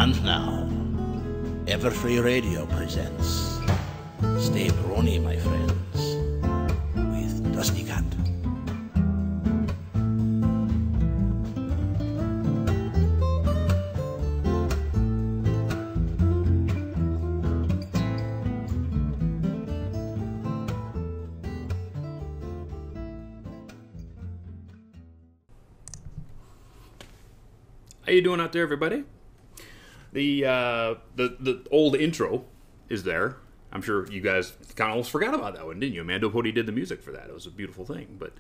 And now, Everfree Radio presents Stay Brony, my friends, with Dusty Cat. How you doing out there, everybody? The old intro is there. I'm sure you guys kind of almost forgot about that one, didn't you? Amanda Pody did the music for that. It was a beautiful thing. But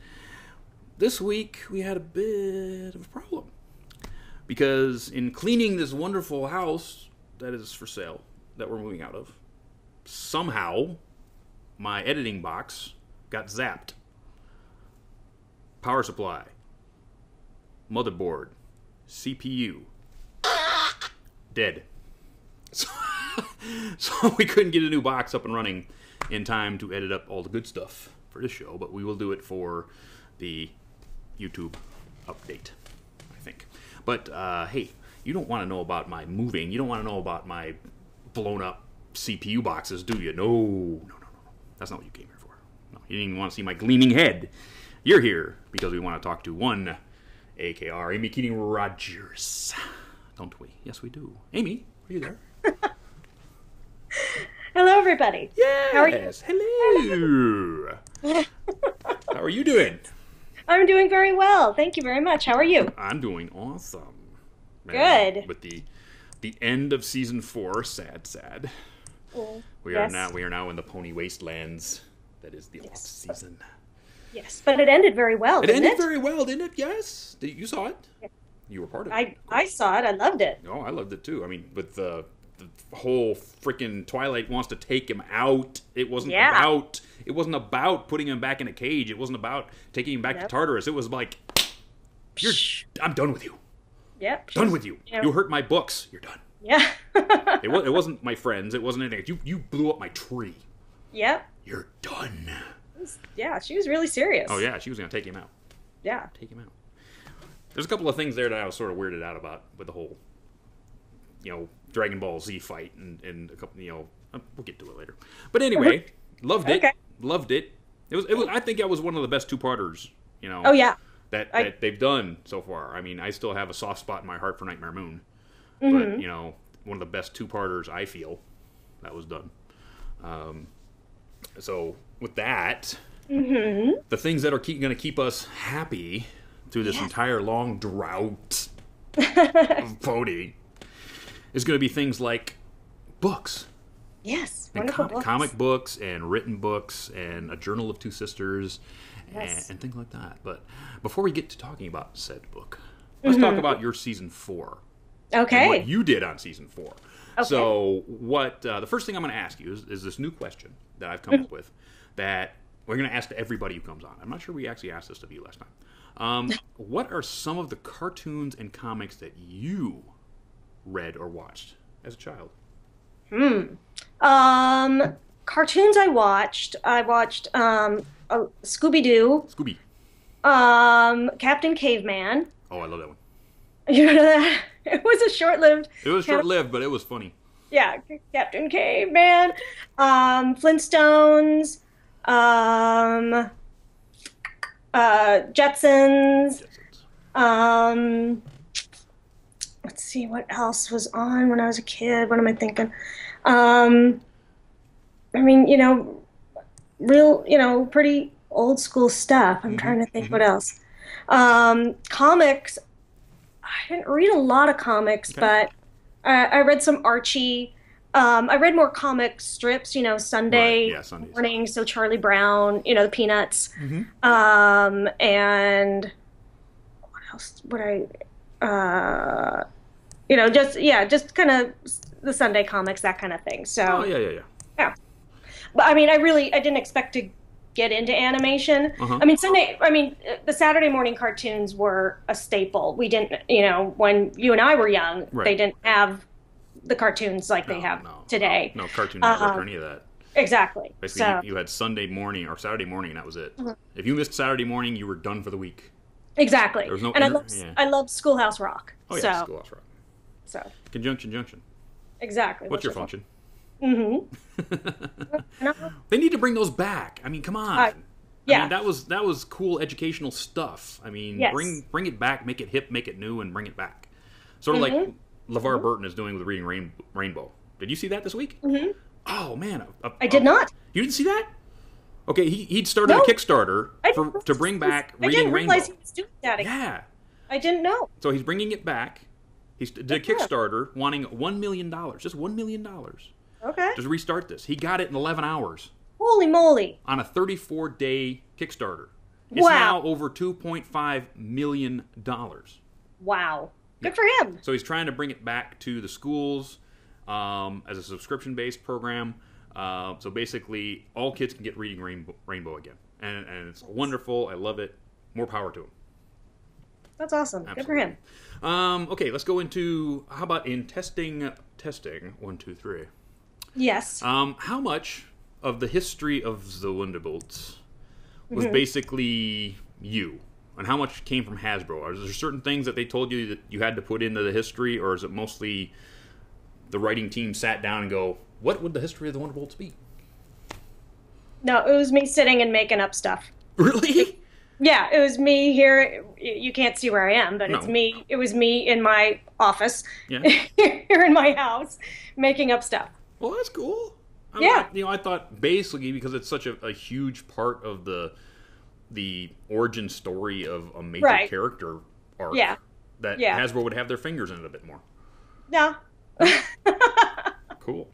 this week we had a bit of a problem because in cleaning this wonderful house that is for sale that we're moving out of, somehow my editing box got zapped. Power supply, motherboard, CPU, dead. So we couldn't get a new box up and running in time to edit up all the good stuff for this show, but we will do it for the YouTube update, I think. But hey, you don't want to know about my moving. You don't want to know about my blown up CPU boxes, do you? No. That's not what you came here for. No, you didn't even want to see my gleaming head. You're here because we want to talk to one AKR, Amy Keating Rogers. Don't we? Yes, we do. Amy, are you there? Hello, everybody. Yes. How are you? Hello. How are you doing? I'm doing very well. Thank you very much. How are you? I'm doing awesome. Good. With the end of season 4, sad. We are now in the pony wastelands. That is the off season. Yes, but it ended very well. It ended very well, didn't it? Yes. You saw it. Yeah. You were part of it. I saw it. I loved it. Oh, I loved it too. I mean, with the whole freaking Twilight wants to take him out. It wasn't about putting him back in a cage. It wasn't about taking him back to Tartarus. It was like, I'm done with you. Yep. Done with you. You hurt my books. You're done. Yeah. It wasn't my friends. It wasn't anything. You blew up my tree. Yep. You're done. Yeah, she was really serious. Oh, yeah. She was going to take him out. Yeah. Take him out. There's a couple of things there that I was sort of weirded out about with the whole, Dragon Ball Z fight and a couple, we'll get to it later. But anyway, loved it. Okay. Loved it. It was. I think that was one of the best two-parters, Oh, yeah. That they've done so far. I mean, I still have a soft spot in my heart for Nightmare Moon. Mm-hmm. But, one of the best two-parters I feel that was done. So with that, the things that are going to keep us happy through this entire long drought of Pody is going to be things like books. Yes, and wonderful books. Comic books and written books and A Journal of Two Sisters and things like that. But before we get to talking about said book, let's talk about your season 4. Okay. And what you did on season 4. Okay. So what the first thing I'm going to ask you is this new question that I've come up with that we're going to ask to everybody who comes on. I'm not sure we actually asked this of you last time. What are some of the cartoons and comics that you read or watched as a child? Cartoons I watched Scooby-Doo. Scooby. Captain Caveman. Oh, I love that one. You know that? It was a short-lived... It was short-lived, but it was funny. Yeah, Captain Caveman. Flintstones. Jetsons. Let's see what else was on when I was a kid. What am I thinking? I mean, pretty old school stuff. I'm trying to think what else. Comics. I didn't read a lot of comics, but I read some Archie. I read more comic strips, Sunday morning, so Charlie Brown, the Peanuts. And what else would I, just kind of the Sunday comics, that kind of thing. So, yeah. But I mean, I didn't expect to get into animation. I mean, the Saturday morning cartoons were a staple. We didn't, when you and I were young, they didn't have the cartoons like they have today. No Cartoon Network or any of that. Exactly. Basically, you had Sunday morning or Saturday morning, and that was it. If you missed Saturday morning, you were done for the week. Exactly. There was no I love Schoolhouse Rock. Oh, yeah, Schoolhouse Rock. So Conjunction junction. exactly. What's your function? Mm-hmm. They need to bring those back. I mean, come on. Yeah. I mean, that was cool educational stuff. I mean, Yes. bring it back, make it hip, make it new, and bring it back. Sort of like LeVar Burton is doing with Reading Rainbow. Did you see that this week? Mm-hmm. Oh man, I did not. You didn't see that? Okay, he'd started a Kickstarter to bring back Reading Rainbow. I didn't realize he was doing that again. Yeah. I didn't know. So he's bringing it back. He did a Kickstarter wanting $1 million, just $1 million. Okay. Just restart this. He got it in 11 hours. Holy moly. On a 34-day Kickstarter. It's now over $2.5 million. Wow. Good for him. So he's trying to bring it back to the schools as a subscription-based program. So basically, all kids can get Reading Rainbow again. And it's wonderful. I love it. More power to him. That's awesome. Absolutely. Good for him. Okay, let's go into, how about in testing, 1, 2, 3. Yes. How much of the history of the Wonderbolts was basically you? And how much came from Hasbro? Are there certain things that they told you that you had to put into the history, or is it mostly the writing team sat down and go, what would the history of the Wonderbolts be? No, it was me sitting and making up stuff. Really? Yeah, it was me here. You can't see where I am, but it's me. It was me in my office here in my house making up stuff. Well, that's cool. I thought basically because it's such a huge part of the origin story of a major character arc that Hasbro would have their fingers in it a bit more. Yeah. Cool.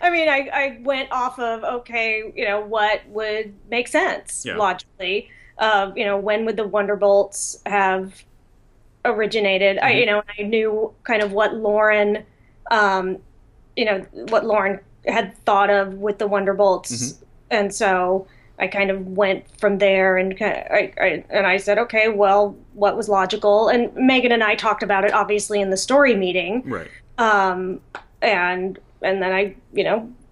I mean, I went off of, what would make sense logically. When would the Wonderbolts have originated? I knew kind of what Lauren, had thought of with the Wonderbolts, and so I kind of went from there, and I said, okay, well, what was logical? And Megan and I talked about it obviously in the story meeting, right? And then I,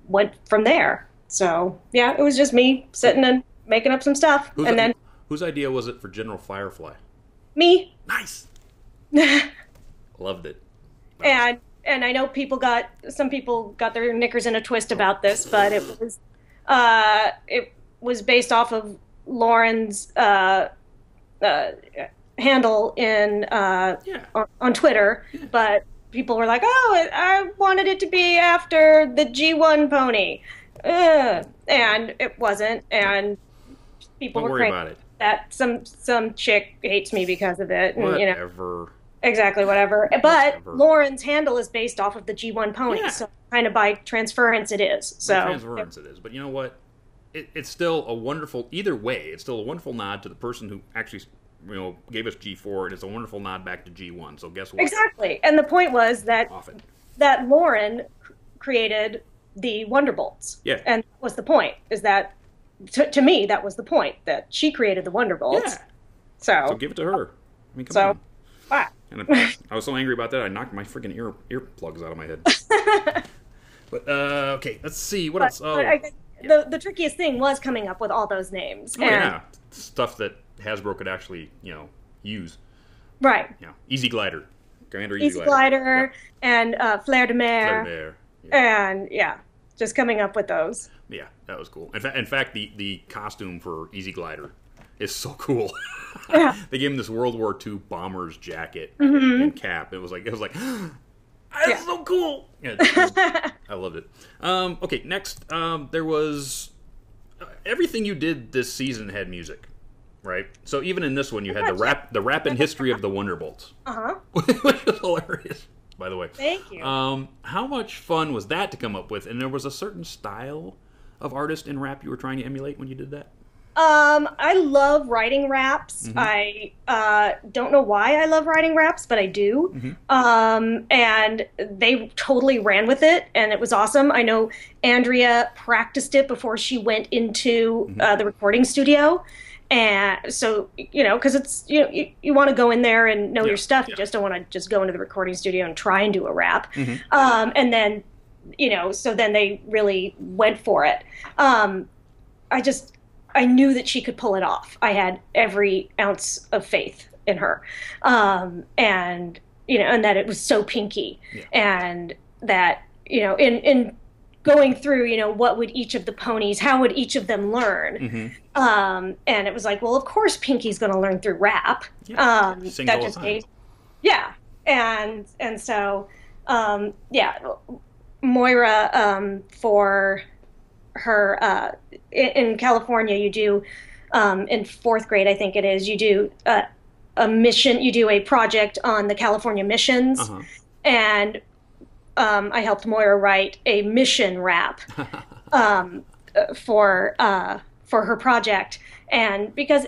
went from there. So yeah, it was just me sitting and making up some stuff, whose idea was it for General Firefly? Me. Nice. Loved it. And I know some people got their knickers in a twist about this, but it was based off of Lauren's handle on Twitter, but people were like, "Oh, I wanted it to be after the G1 pony," and it wasn't, and people were crazy about it. That some chick hates me because of it, and whatever. Exactly, whatever. But Lauren's handle is based off of the G1 pony, so kind of by transference it is. It is. But you know what? It's still a wonderful, either way, it's still a wonderful nod to the person who actually, gave us G4, and it's a wonderful nod back to G1. So guess what? Exactly. And the point was that Lauren created the Wonderbolts. Yeah. And that was the point, is that, to me, that was the point, that she created the Wonderbolts. Yeah. So give it to her. I mean, come on. Wow. And I was so angry about that, I knocked my freaking earplugs out of my head. But, okay, let's see. What else? The trickiest thing was coming up with all those names. Stuff that Hasbro could actually, use. Right. Easy Glider. Commander Easy Glider. And Flare de Mer. And, just coming up with those. Yeah, that was cool. In fact, the costume for Easy Glider is so cool. Yeah. They gave him this World War II bomber's jacket and cap. It was like that's so cool. Yeah, I loved it. Okay, next, there was everything you did this season had music, right? So even in this one, you had the rap and history of the Wonderbolts, which was hilarious, by the way. Thank you. How much fun was that to come up with? And there was a certain style of artist in rap you were trying to emulate when you did that? I love writing raps. I don't know why I love writing raps, but I do. And they totally ran with it, and it was awesome. I know Andrea practiced it before she went into the recording studio. And so, because it's, you want to go in there and know your stuff. You just don't want to just go into the recording studio and try and do a rap. And then, so then they really went for it. I knew that she could pull it off. I had every ounce of faith in her. And and that it was so Pinkie, Yeah. and that, in going through, what would each of the ponies, how would each of them learn? And it was like, well, of course Pinkie's going to learn through rap. Yeah. Sing all the time. Yeah. And so, Moira, for her, in California, you do, in fourth grade, I think it is, you do a mission, you do a project on the California missions. And I helped Moira write a mission rap for her project, and because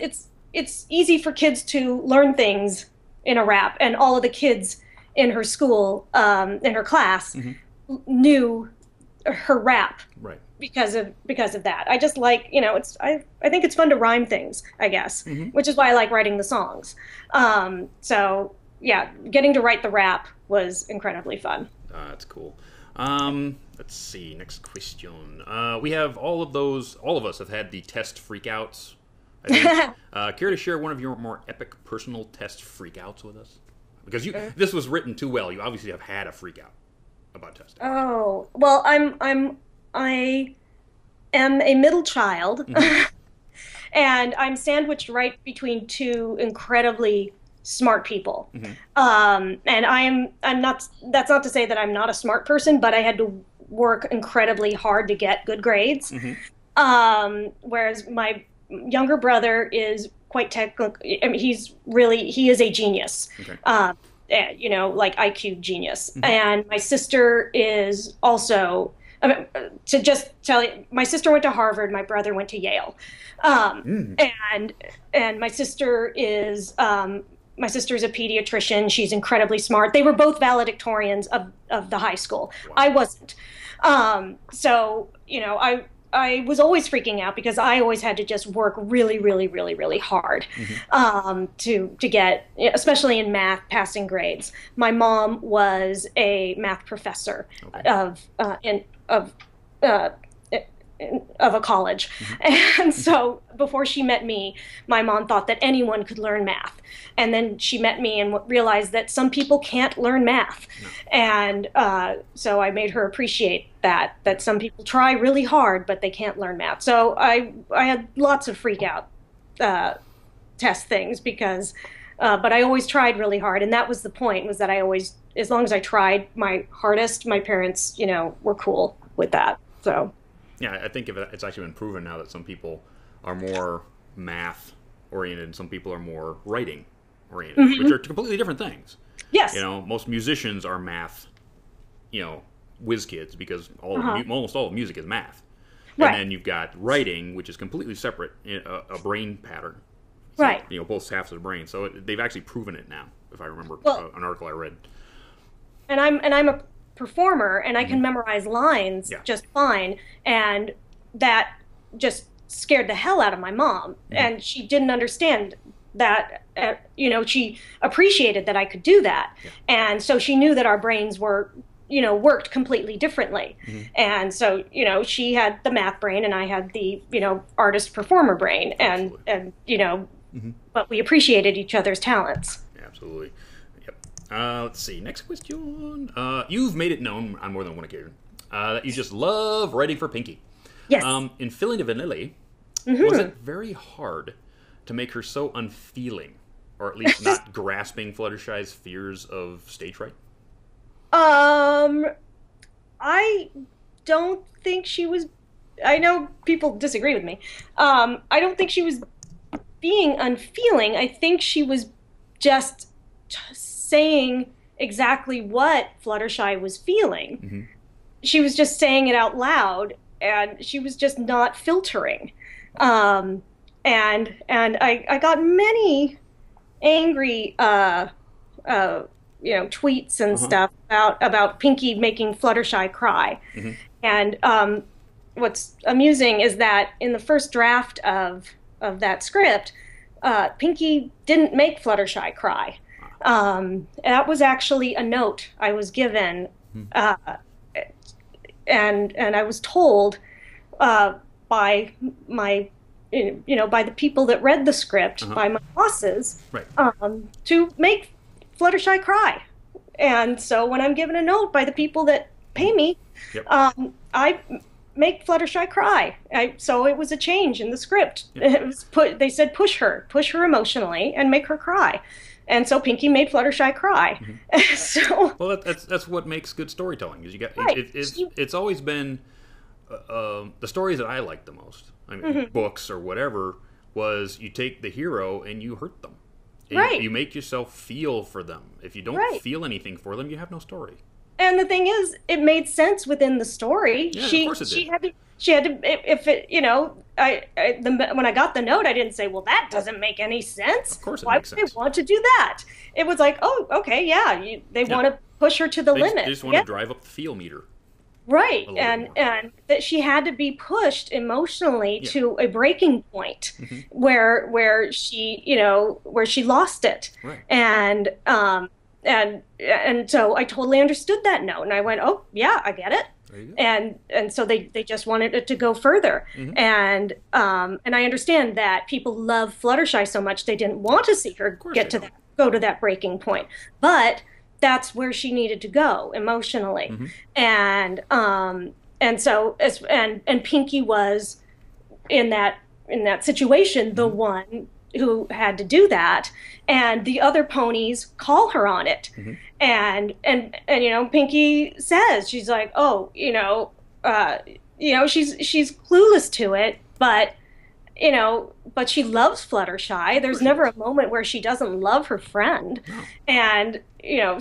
it's easy for kids to learn things in a rap, and all of the kids in her school, in her class, knew her rap, right? Because of that. I just like, I think it's fun to rhyme things, I guess, which is why I like writing the songs. So yeah, getting to write the rap was incredibly fun. That's cool. Let's see. Next question. We have all of us have had the test freakouts. I think. Care to share one of your more epic personal test freakouts with us? Because this was written too well. You obviously have had a freakout about testing. Oh, well, I am a middle child, and I'm sandwiched right between two incredibly smart people. And I'm not, that's not to say that I'm not a smart person, but I had to work incredibly hard to get good grades. Whereas my younger brother is quite technical. I mean, he is a genius. Like IQ genius. And my sister is also, to just tell you, my sister went to Harvard, my brother went to Yale. And my sister is, my sister's a pediatrician. She's incredibly smart. They were both valedictorians of the high school. Wow. I wasn't. So, I was always freaking out because I always had to just work really, really, really, really hard to get, especially in math, passing grades. My mom was a math professor of a college. And so before she met me, my mom thought that anyone could learn math. And then she met me and realized that some people can't learn math. And so I made her appreciate that some people try really hard, but they can't learn math. So I had lots of freak out test things because, but I always tried really hard. And that was the point, was that I always, as long as I tried my hardest, my parents, were cool with that. So. Yeah, I think it's actually been proven now that some people are more math-oriented and some people are more writing-oriented, which are completely different things. Yes. Most musicians are math, whiz kids, because almost all of music is math. Right. And then you've got writing, which is completely separate, a brain pattern. So, right. Both halves of the brain. So they've actually proven it now, if I remember an article I read. And I'm a performer, and I can memorize lines just fine, and that just scared the hell out of my mom, and she didn't understand that. She appreciated that I could do that, and so she knew that our brains were worked completely differently. And so she had the math brain and I had the artist performer brain, and but we appreciated each other's talents. Absolutely. Let's see. Next question. You've made it known on more than one occasion that you just love writing for Pinkie. Yes. In Filling the Vanilla, was it very hard to make her so unfeeling, or at least not grasping Fluttershy's fears of stage fright? I don't think she was. I know people disagree with me. I don't think she was being unfeeling. I think she was just saying exactly what Fluttershy was feeling. She was just saying it out loud, and she was just not filtering. And I got many angry tweets and stuff about Pinkie making Fluttershy cry. And what's amusing is that in the first draft of that script, Pinkie didn't make Fluttershy cry. That was actually a note I was given, and I was told by my, by the people that read the script, by my bosses, to make Fluttershy cry. And so when I'm given a note by the people that pay me, Yep. I make Fluttershy cry. So it was a change in the script. Yep. It was they said push her emotionally and make her cry. And so Pinkie made Fluttershy cry. So Well, that's what makes good storytelling. Is you got Right. it's always been the stories that I like the most. I mean, books or whatever, was you take the hero and you hurt them. And Right. You make yourself feel for them. If you don't Right. feel anything for them, you have no story. And the thing is, it made sense within the story. Yeah, of course it did. She had to, if it, when I got the note, I didn't say, well, that doesn't make any sense. Of course it Why makes would sense. they want to do that? It was like, oh, okay, yeah, they want to push her to the limit. They just want to drive up the feel meter. Right, a little bit and that she had to be pushed emotionally to a breaking point where she lost it, Right. and so I totally understood that note, and I went, oh yeah, I get it. There you go. And so they just wanted it to go further, and I understand that people love Fluttershy so much they didn't want to see her go to that breaking point, but that's where she needed to go emotionally, and so Pinkie was in that situation the one who had to do that, and the other ponies call her on it, and Pinkie says, she's like, oh, she's clueless to it, but she loves Fluttershy. There's never a moment where she doesn't love her friend. No. And,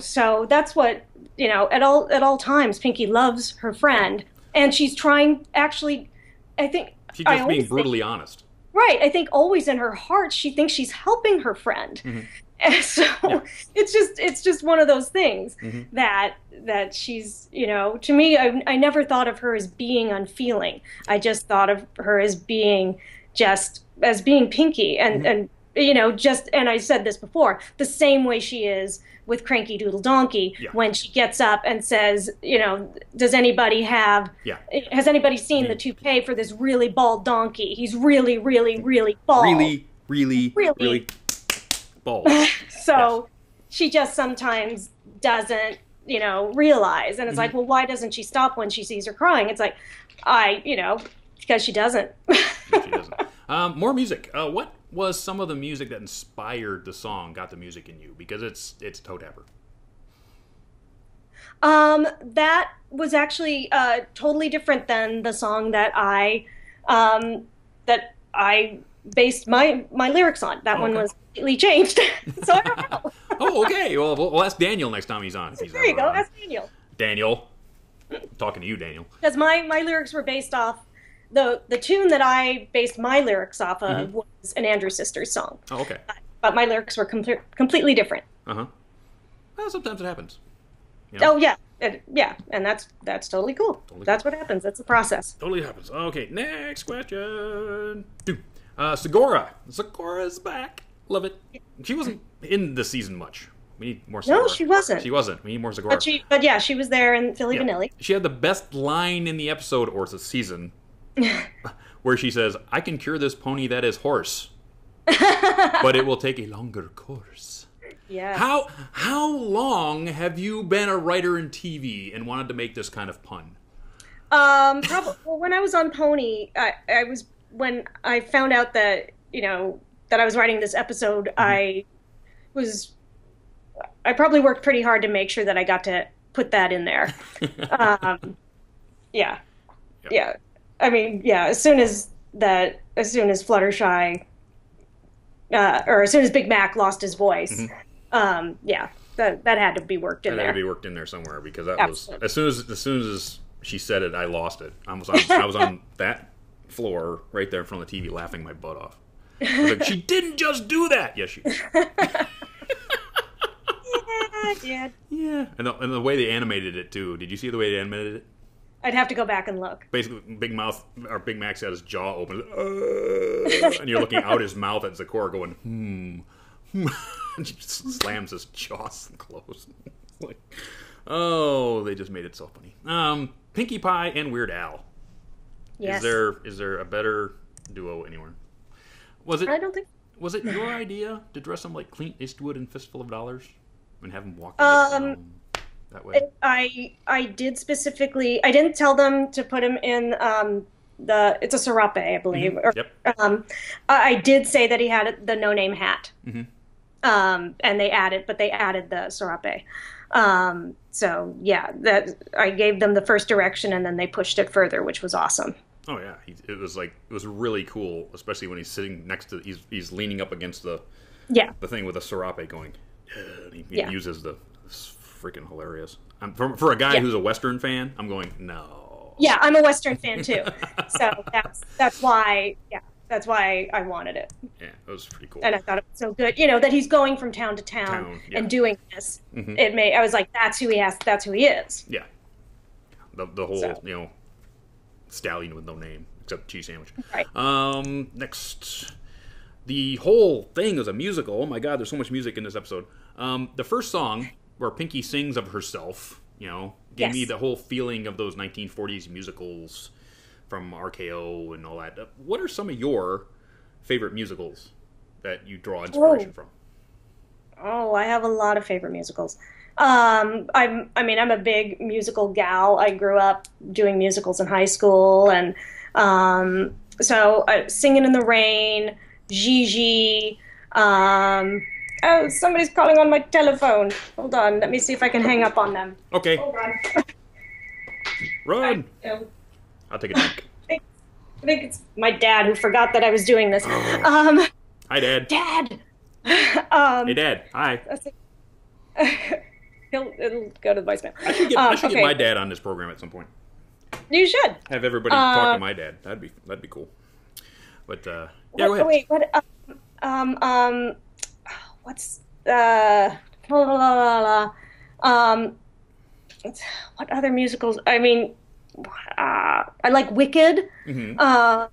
so that's what, at all times, Pinkie loves her friend. And she's trying, actually, I think... She's just being brutally honest. Right. I think always in her heart, she thinks she's helping her friend. And so it's just one of those things that she's, to me, I never thought of her as being unfeeling. I just thought of her as being Pinkie, and and I said this before, the same way she is with Cranky Doodle Donkey when she gets up and says, does anybody has anybody seen the toupee for this really bald donkey? He's really, really, really bald. Really bald. So she just sometimes doesn't, realize, and it's like, well, why doesn't she stop when she sees her crying? It's like, because she doesn't. She doesn't. More music. What was some of the music that inspired the song, got the music in you? Because it's Toe Tapper. That was actually totally different than the song that I based my lyrics on. That one was completely changed. So I don't know. Oh, okay. Well, we'll ask Daniel next time he's on. If he's There you go. on. Ask Daniel. Daniel. I'm talking to you, Daniel. Because my lyrics were based off the tune that I based my lyrics off of was an Andrew Sisters song. Oh, okay. But my lyrics were completely different. Uh-huh. Well, sometimes it happens. Oh, yeah. And that's totally cool. That's what happens. That's the process. Totally happens. Okay, next question. Segura. Segura's back. Love it. She wasn't in the season much. We need more Segura. No, she wasn't. She wasn't. We need more Segura. But yeah, she was there in Philly Vanilli. She had the best line in the episode or the season where she says, I can cure this pony that is hoarse, but it will take a longer course. Yeah. How long have you been a writer in TV and wanted to make this kind of pun? Probably. Well, when I was on Pony, when I found out that that I was writing this episode, I probably worked pretty hard to make sure that I got to put that in there. Yeah. I mean, as soon as Fluttershy, or as soon as Big Mac lost his voice, that had to be worked in there. That had to be worked in there somewhere, because that Absolutely. was as soon as she said it, I lost it. I was on that floor right there in front of the TV, laughing my butt off. I was like, she didn't just do that. Yes, she did. I did. Yeah, and the way they animated it too. Did you see the way they animated it? I'd have to go back and look. Basically, Big Mac's got his jaw open, and you're looking out his mouth at Zakora going, and she just slams his jaws closed. Like, oh, they just made it so funny. Pinkie Pie and Weird Al. Yes. Is there a better duo anywhere? I don't think. Was it your idea to dress him like Clint Eastwood in Fistful of Dollars and have him walk? that way? I did specifically. I didn't tell them to put him in it's a serape, I believe. Mm-hmm. Yep. I did say that he had the no-name hat. Mm-hmm. And they added the serape. So yeah, that I gave them the first direction, and then they pushed it further, which was awesome. Oh yeah, it was really cool, especially when he's sitting next to he's leaning up against the thing with a serape going. He uses it's freaking hilarious. For a guy who's a Western fan, I'm going no. Yeah, I'm a Western fan too, so that's why I wanted it. Yeah, it was pretty cool. And I thought it was so good, that he's going from town to town and doing this. Mm-hmm. I was like, that's who he is. Yeah, the whole stallion with no name except cheese sandwich. Right. Next, the whole thing is a musical. Oh my God, there's so much music in this episode. The first song where Pinkie sings of herself, gave me the whole feeling of those 1940s musicals from RKO and all that. What are some of your favorite musicals that you draw inspiration from? Oh, I have a lot of favorite musicals. I'm a big musical gal. I grew up doing musicals in high school, and so Singing in the Rain, Gigi. Oh, somebody's calling on my telephone. Hold on, let me see if I can hang up on them. Okay. Hold on. Run. I'll take a drink. I think it's my dad who forgot that I was doing this. Hi, Dad. Dad. Hey, Dad. Hi. It'll go to the voicemail. I should get my dad on this program at some point. You should have everybody talk to my dad. That'd be cool. But go ahead. Wait, what? What's what other musicals? I mean, I like Wicked. Mm-hmm. I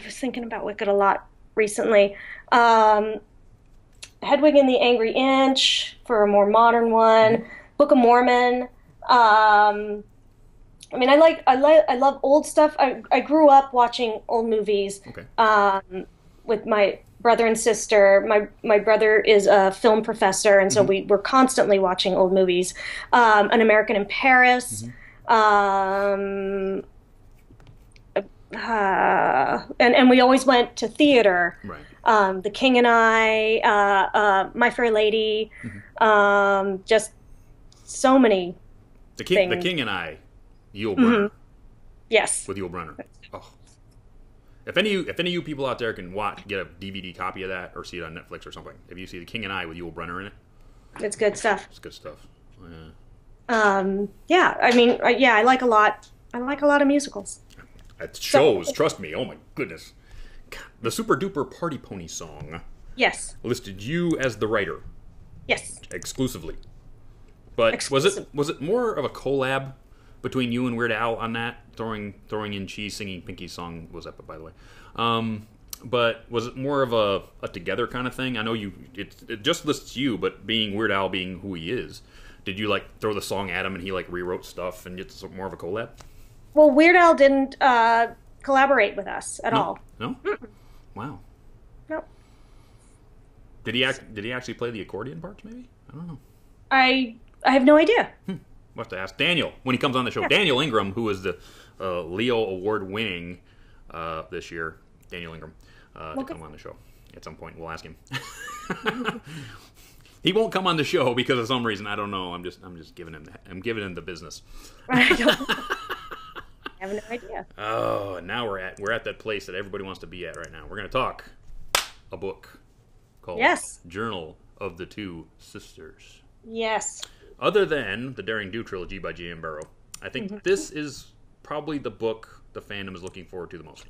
was thinking about Wicked a lot recently. Hedwig and the Angry Inch for a more modern one. Mm-hmm. Book of Mormon. I love old stuff. I grew up watching old movies. Okay. With my brother and sister. My brother is a film professor, and so we're constantly watching old movies. An American in Paris. Mm-hmm. And we always went to theater. Right. The King and I, My Fair Lady, just so many things. The King and I, Yul Brynner. Yes. With Yul Brynner. Oh. If any of you people out there can get a DVD copy of that or see it on Netflix or something, if you see The King and I with Yul Brynner in it, it's good stuff. It's good stuff. Yeah. I like a lot. I like a lot of musicals. It shows. Trust me. Oh my goodness. The Super Duper Party Pony song. Yes. Listed you as the writer. Yes. Exclusively. But was it more of a collab between you and Weird Al on that? Throwing in cheese, singing Pinkie's song was epic, by the way. But was it more of a together kind of thing? I know it just lists you, but being Weird Al being who he is, did you throw the song at him and he rewrote stuff and it's more of a collab? Well, Weird Al didn't collaborate with us at all. No? Mm-mm. Wow. No. Did he actually play the accordion parts? Maybe, I don't know. I have no idea. We'll have to ask Daniel when he comes on the show. Yeah. Daniel Ingram, who was the Leo Award winning this year. Daniel Ingram to come on the show at some point. We'll ask him. He won't come on the show because of some reason I don't know. I'm just giving him the business. I have no idea. Oh, and now we're at that place that everybody wants to be at right now. We're going to talk a book called Journal of the Two Sisters. Yes. Other than the Daring Do trilogy by J.M. Barrow, I think this is probably the book the fandom is looking forward to the most.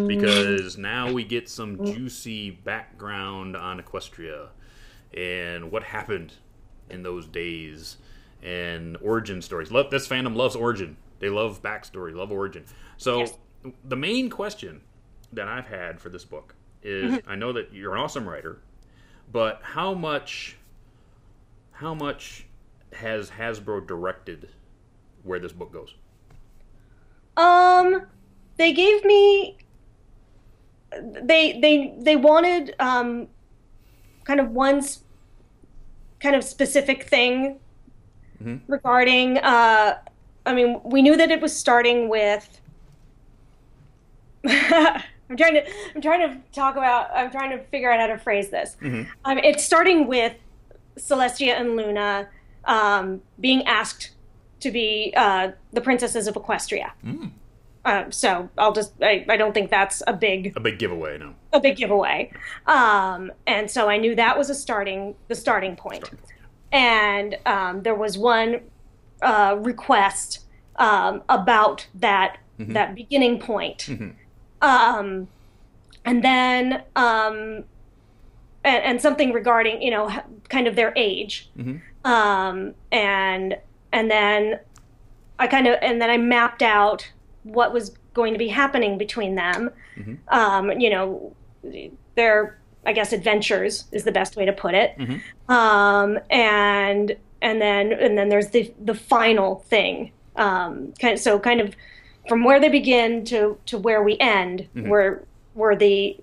Because now we get some juicy background on Equestria and what happened in those days and origin stories. This fandom loves origin. They love backstory, love origin. So the main question that I've had for this book is, I know that you're an awesome writer, but how much has Hasbro directed where this book goes? They gave me. They wanted kind of one kind of specific thing regarding. I mean, we knew that it was starting with. I'm trying to figure out how to phrase this. It's starting with Celestia and Luna being asked to be the princesses of Equestria. So I don't think that's a big giveaway, no. A big giveaway. And so I knew that was the starting point. And there was one request about that beginning point. And then and something regarding, kind of their age. And then I mapped out what was going to be happening between them. Their, I guess, adventures is the best way to put it. And then there's the final thing. Kind of from where they begin to where we end, were the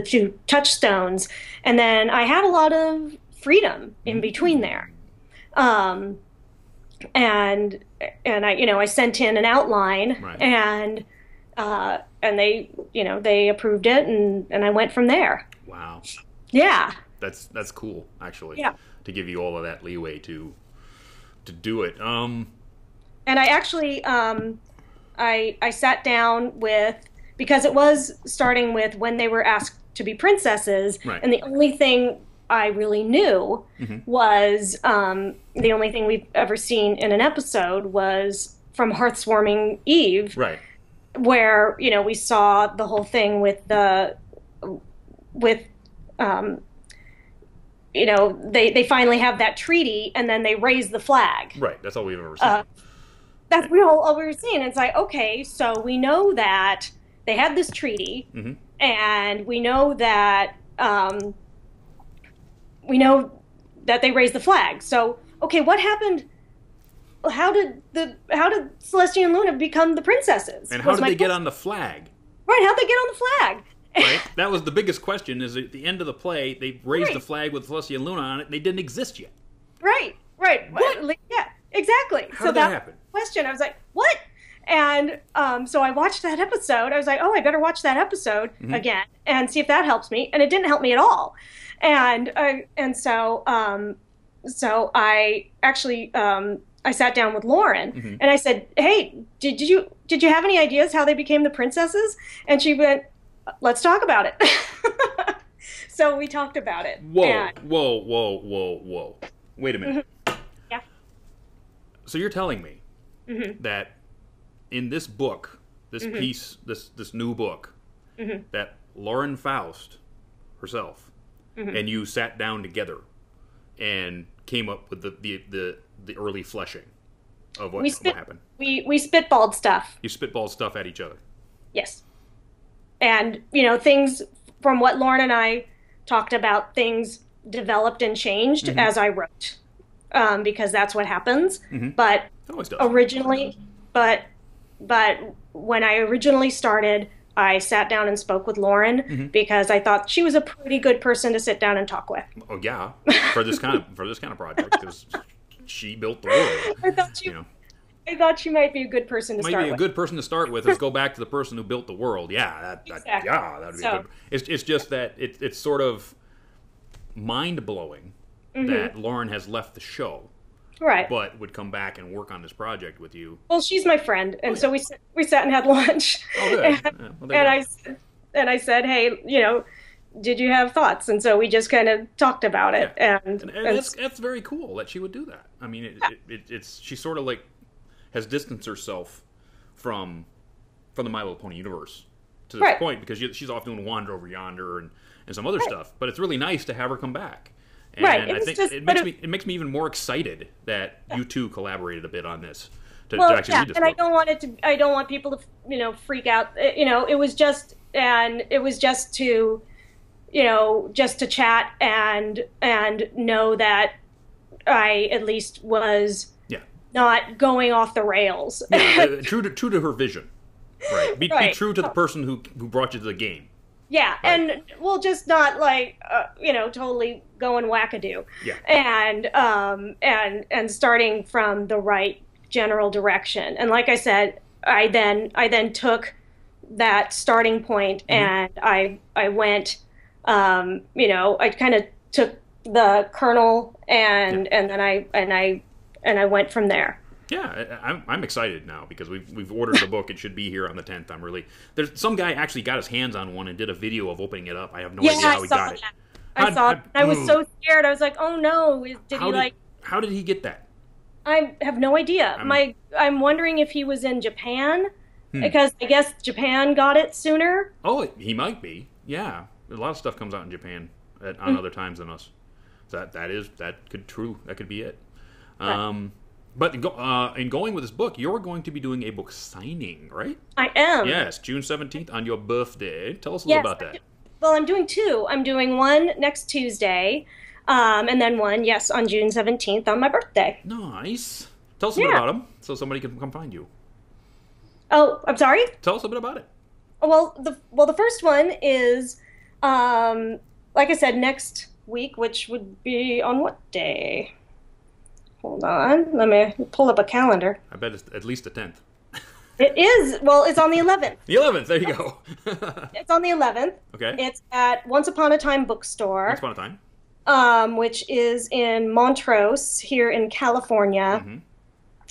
two touchstones, and then I had a lot of freedom in between there. And I sent in an outline, and they approved it, and I went from there. Wow. Yeah. That's cool, actually. Yeah. To give you all of that leeway to do it. And I actually I sat down with, because it was starting with when they were asked to be princesses, and the only thing I really knew was the only thing we've ever seen in an episode was from Hearthswarming Eve, where we saw the whole thing with they finally have that treaty, and then they raise the flag. Right, that's all we've ever seen. That's all we were seeing. It's like, okay, so we know that they had this treaty, and we know that they raised the flag. So, okay, what happened? How did Celestia and Luna become the princesses? And how did they get on the flag? Right, how'd they get on the flag? Right, that was the biggest question. Is at the end of the play, they raised the flag with Celestia and Luna on it. They didn't exist yet. Right. What? Yeah, exactly. How did that happen? Question. I was like, what? And so I watched that episode. I was like, oh, I better watch that episode again and see if that helps me. And it didn't help me at all. And so I actually I sat down with Lauren and I said, hey, did you have any ideas how they became the princesses? And she went, let's talk about it. So we talked about it. Whoa. Wait a minute. Yeah. So you're telling me that in this book, this piece, this new book, that Lauren Faust herself and you sat down together and came up with the early fleshing of what happened. We spitballed stuff. You spitballed stuff at each other. Yes. And, things from what Lauren and I talked about, things developed and changed as I wrote, because that's what happens. But it always does. Originally, but when I originally started, I sat down and spoke with Lauren because I thought she was a pretty good person to sit down and talk with. Oh yeah, for this kind of project, because she built the world. I thought she might be a good person to start with. Might be a good person to start with. Let's go back to the person who built the world. Yeah, that would be good. It's just that it's sort of mind-blowing that Lauren has left the show. Right. But would come back and work on this project with you. Well, she's my friend, and so we sat and had lunch. Oh, good. And I said, hey, did you have thoughts? And so we just kind of talked about it. Yeah. And that's very cool that she would do that. I mean, it's she sort of like has distanced herself from the My Little Pony universe to this point, because she's off doing Wander Over Yonder and some other stuff. But it's really nice to have her come back. And I think it makes me even more excited that you two collaborated a bit on this to actually read this book. I don't want people to freak out. It was just to chat and know that I at least was not going off the rails. True to her vision. Right. Be true to the person who brought you to the game. Yeah, Right. and we'll just not like totally going wackadoo. Yeah. And starting from the right general direction. And like I said, I then took that starting point and I went I kind of took the kernel and then I went from there. Yeah, I'm excited now because we've ordered the book. It should be here on the 10th. I'm really there's some guy actually got his hands on one and did a video of opening it up. I have no idea how he got it. I saw it. I was so scared. I was like, oh no, how did he get that? I have no idea. I'm wondering if he was in Japan because I guess Japan got it sooner. Oh, he might be. Yeah, a lot of stuff comes out in Japan on other times than us. So that could be it. Right. But in going with this book, you're going to be doing a book signing, right? I am. Yes, June 17th on your birthday. Tell us a little about that. Well, I'm doing two. I'm doing one next Tuesday, and then one, yes, on June 17th on my birthday. Nice. Tell us a bit about them so somebody can come find you. Oh, I'm sorry? Tell us a bit about it. Well, the first one is, like I said, next week, which would be on what day? Hold on. Let me pull up a calendar. I bet it's at least the 10th. It is. Well, it's on the 11th. The 11th. There you go. It's on the 11th. Okay. It's at Once Upon a Time Bookstore. Once Upon a Time. Which is in Montrose here in California.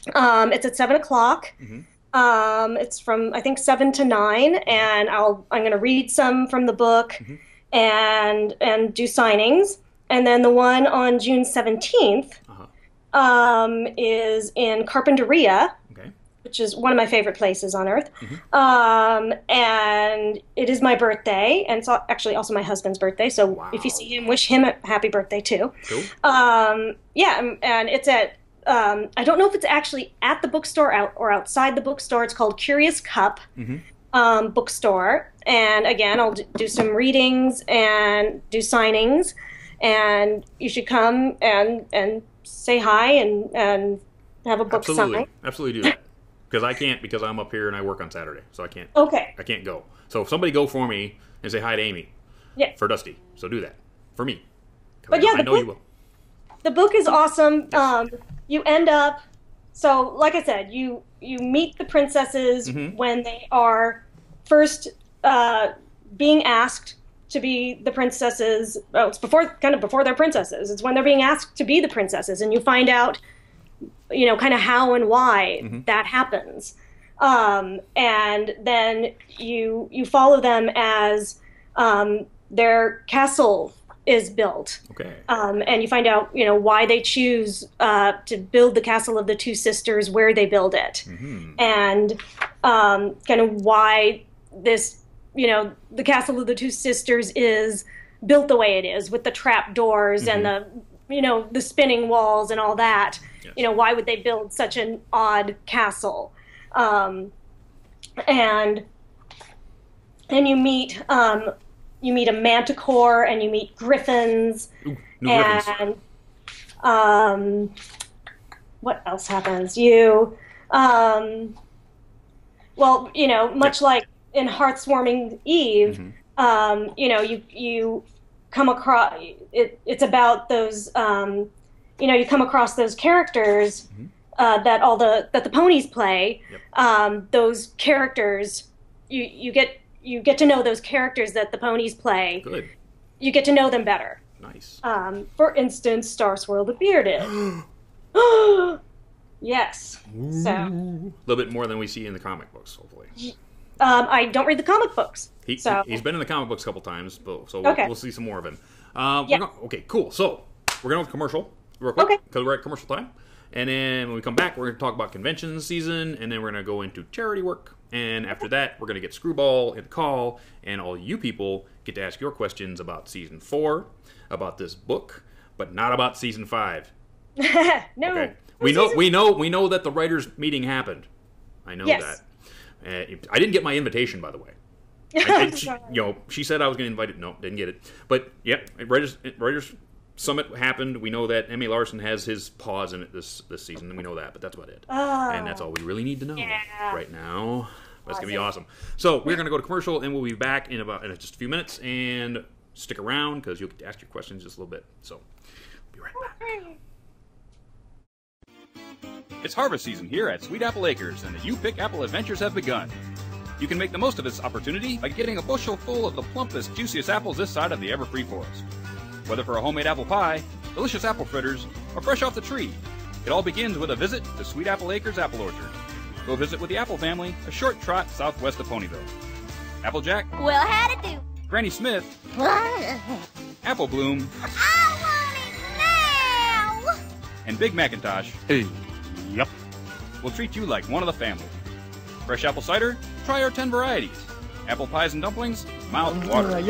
It's at 7 o'clock. It's from, I think, 7 to 9. And I'm going to read some from the book and do signings. And then the one on June 17th is in Carpinteria, which is one of my favorite places on earth. And it is my birthday, and it's actually also my husband's birthday. So if you see him, wish him a happy birthday too. Cool. Yeah, and it's at I don't know if it's actually at the bookstore or outside the bookstore. It's called Curious Cup Bookstore. And again, I'll do some readings and do signings, and you should come and say hi and have a book sign. Absolutely do that. Because I can't, because I'm up here and I work on Saturday, so I can't. Okay. I can't go. So if somebody go for me and say hi to Amy. Yeah. For Dusty. So do that for me. But I know you will. The book is awesome. You end up, so like I said, you meet the princesses when they are first being asked to be the princesses. Well, it's before they're princesses. It's when they're being asked to be the princesses, and you find out, kind of how and why that happens. And then you follow them as their castle is built. Okay. And you find out, why they choose to build the castle of the two sisters, where they build it, and kind of why this, the castle of the two sisters is built the way it is, with the trap doors and the spinning walls and all that. Yes. Why would they build such an odd castle? And you meet a manticore, and you meet griffins. Ooh, griffins. What else happens? Much like in Heartswarming Eve, you come across it's about those. You come across those characters that the ponies play. Yep. Those characters, you get to know those characters that the ponies play. Good. You get to know them better. Nice. For instance, Star Swirl the Bearded. Yes. Ooh. So a little bit more than we see in the comic books, hopefully. I don't read the comic books. He's been in the comic books a couple times, so we'll see some more of him. Okay, cool. So we're going to commercial real quick because we're at commercial time. And then when we come back, we're going to talk about convention season, and then we're going to go into charity work. And after that, we're going to get Screwball in the call, and all you people get to ask your questions about Season 4, about this book, but not about Season 5. No. Okay. We know that the writers' meeting happened. I know that. I didn't get my invitation, by the way. She said I was going to invite it. No, didn't get it. But, yep, writers' Summit happened. We know that Emmy Larson has his paws in it this season, and we know that, but that's about it. And that's all we really need to know right now. That's going to be awesome. So we're going to go to commercial, and we'll be back in just a few minutes. And stick around, because you'll get to ask your questions just a little bit. So be right back. It's harvest season here at Sweet Apple Acres, and the You Pick Apple adventures have begun. You can make the most of this opportunity by getting a bushel full of the plumpest, juiciest apples this side of the Everfree forest. Whether for a homemade apple pie, delicious apple fritters, or fresh off the tree, it all begins with a visit to Sweet Apple Acres Apple Orchard. Go visit with the Apple family, a short trot southwest of Ponyville. Applejack. Well, how'd it do? Granny Smith. Apple Bloom. I want it now! And Big Macintosh. Hey, yep. Will treat you like one of the family. Fresh apple cider? Try our 10 varieties. Apple pies and dumplings? Mouth watering.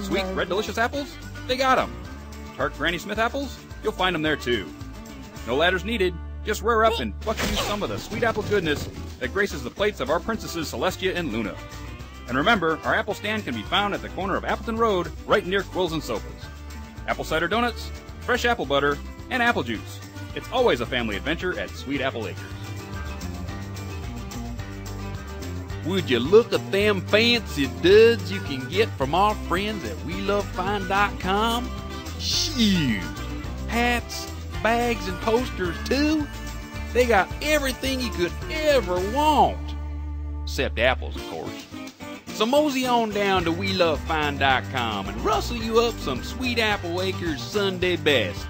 Sweet, red, delicious apples? They got them. Tart Granny Smith apples? You'll find them there too. No ladders needed. Just rear up and pluck you some of the sweet apple goodness that graces the plates of our princesses Celestia and Luna. And remember, our apple stand can be found at the corner of Appleton Road, right near Quills and Sofas. Apple cider donuts, fresh apple butter, and apple juice. It's always a family adventure at Sweet Apple Acres. Would you look at them fancy duds you can get from our friends at WeLoveFine.com? Shoot! Hats, bags, and posters too. They got everything you could ever want. Except apples, of course. So mosey on down to WeLoveFine.com and rustle you up some Sweet Apple Acres Sunday best.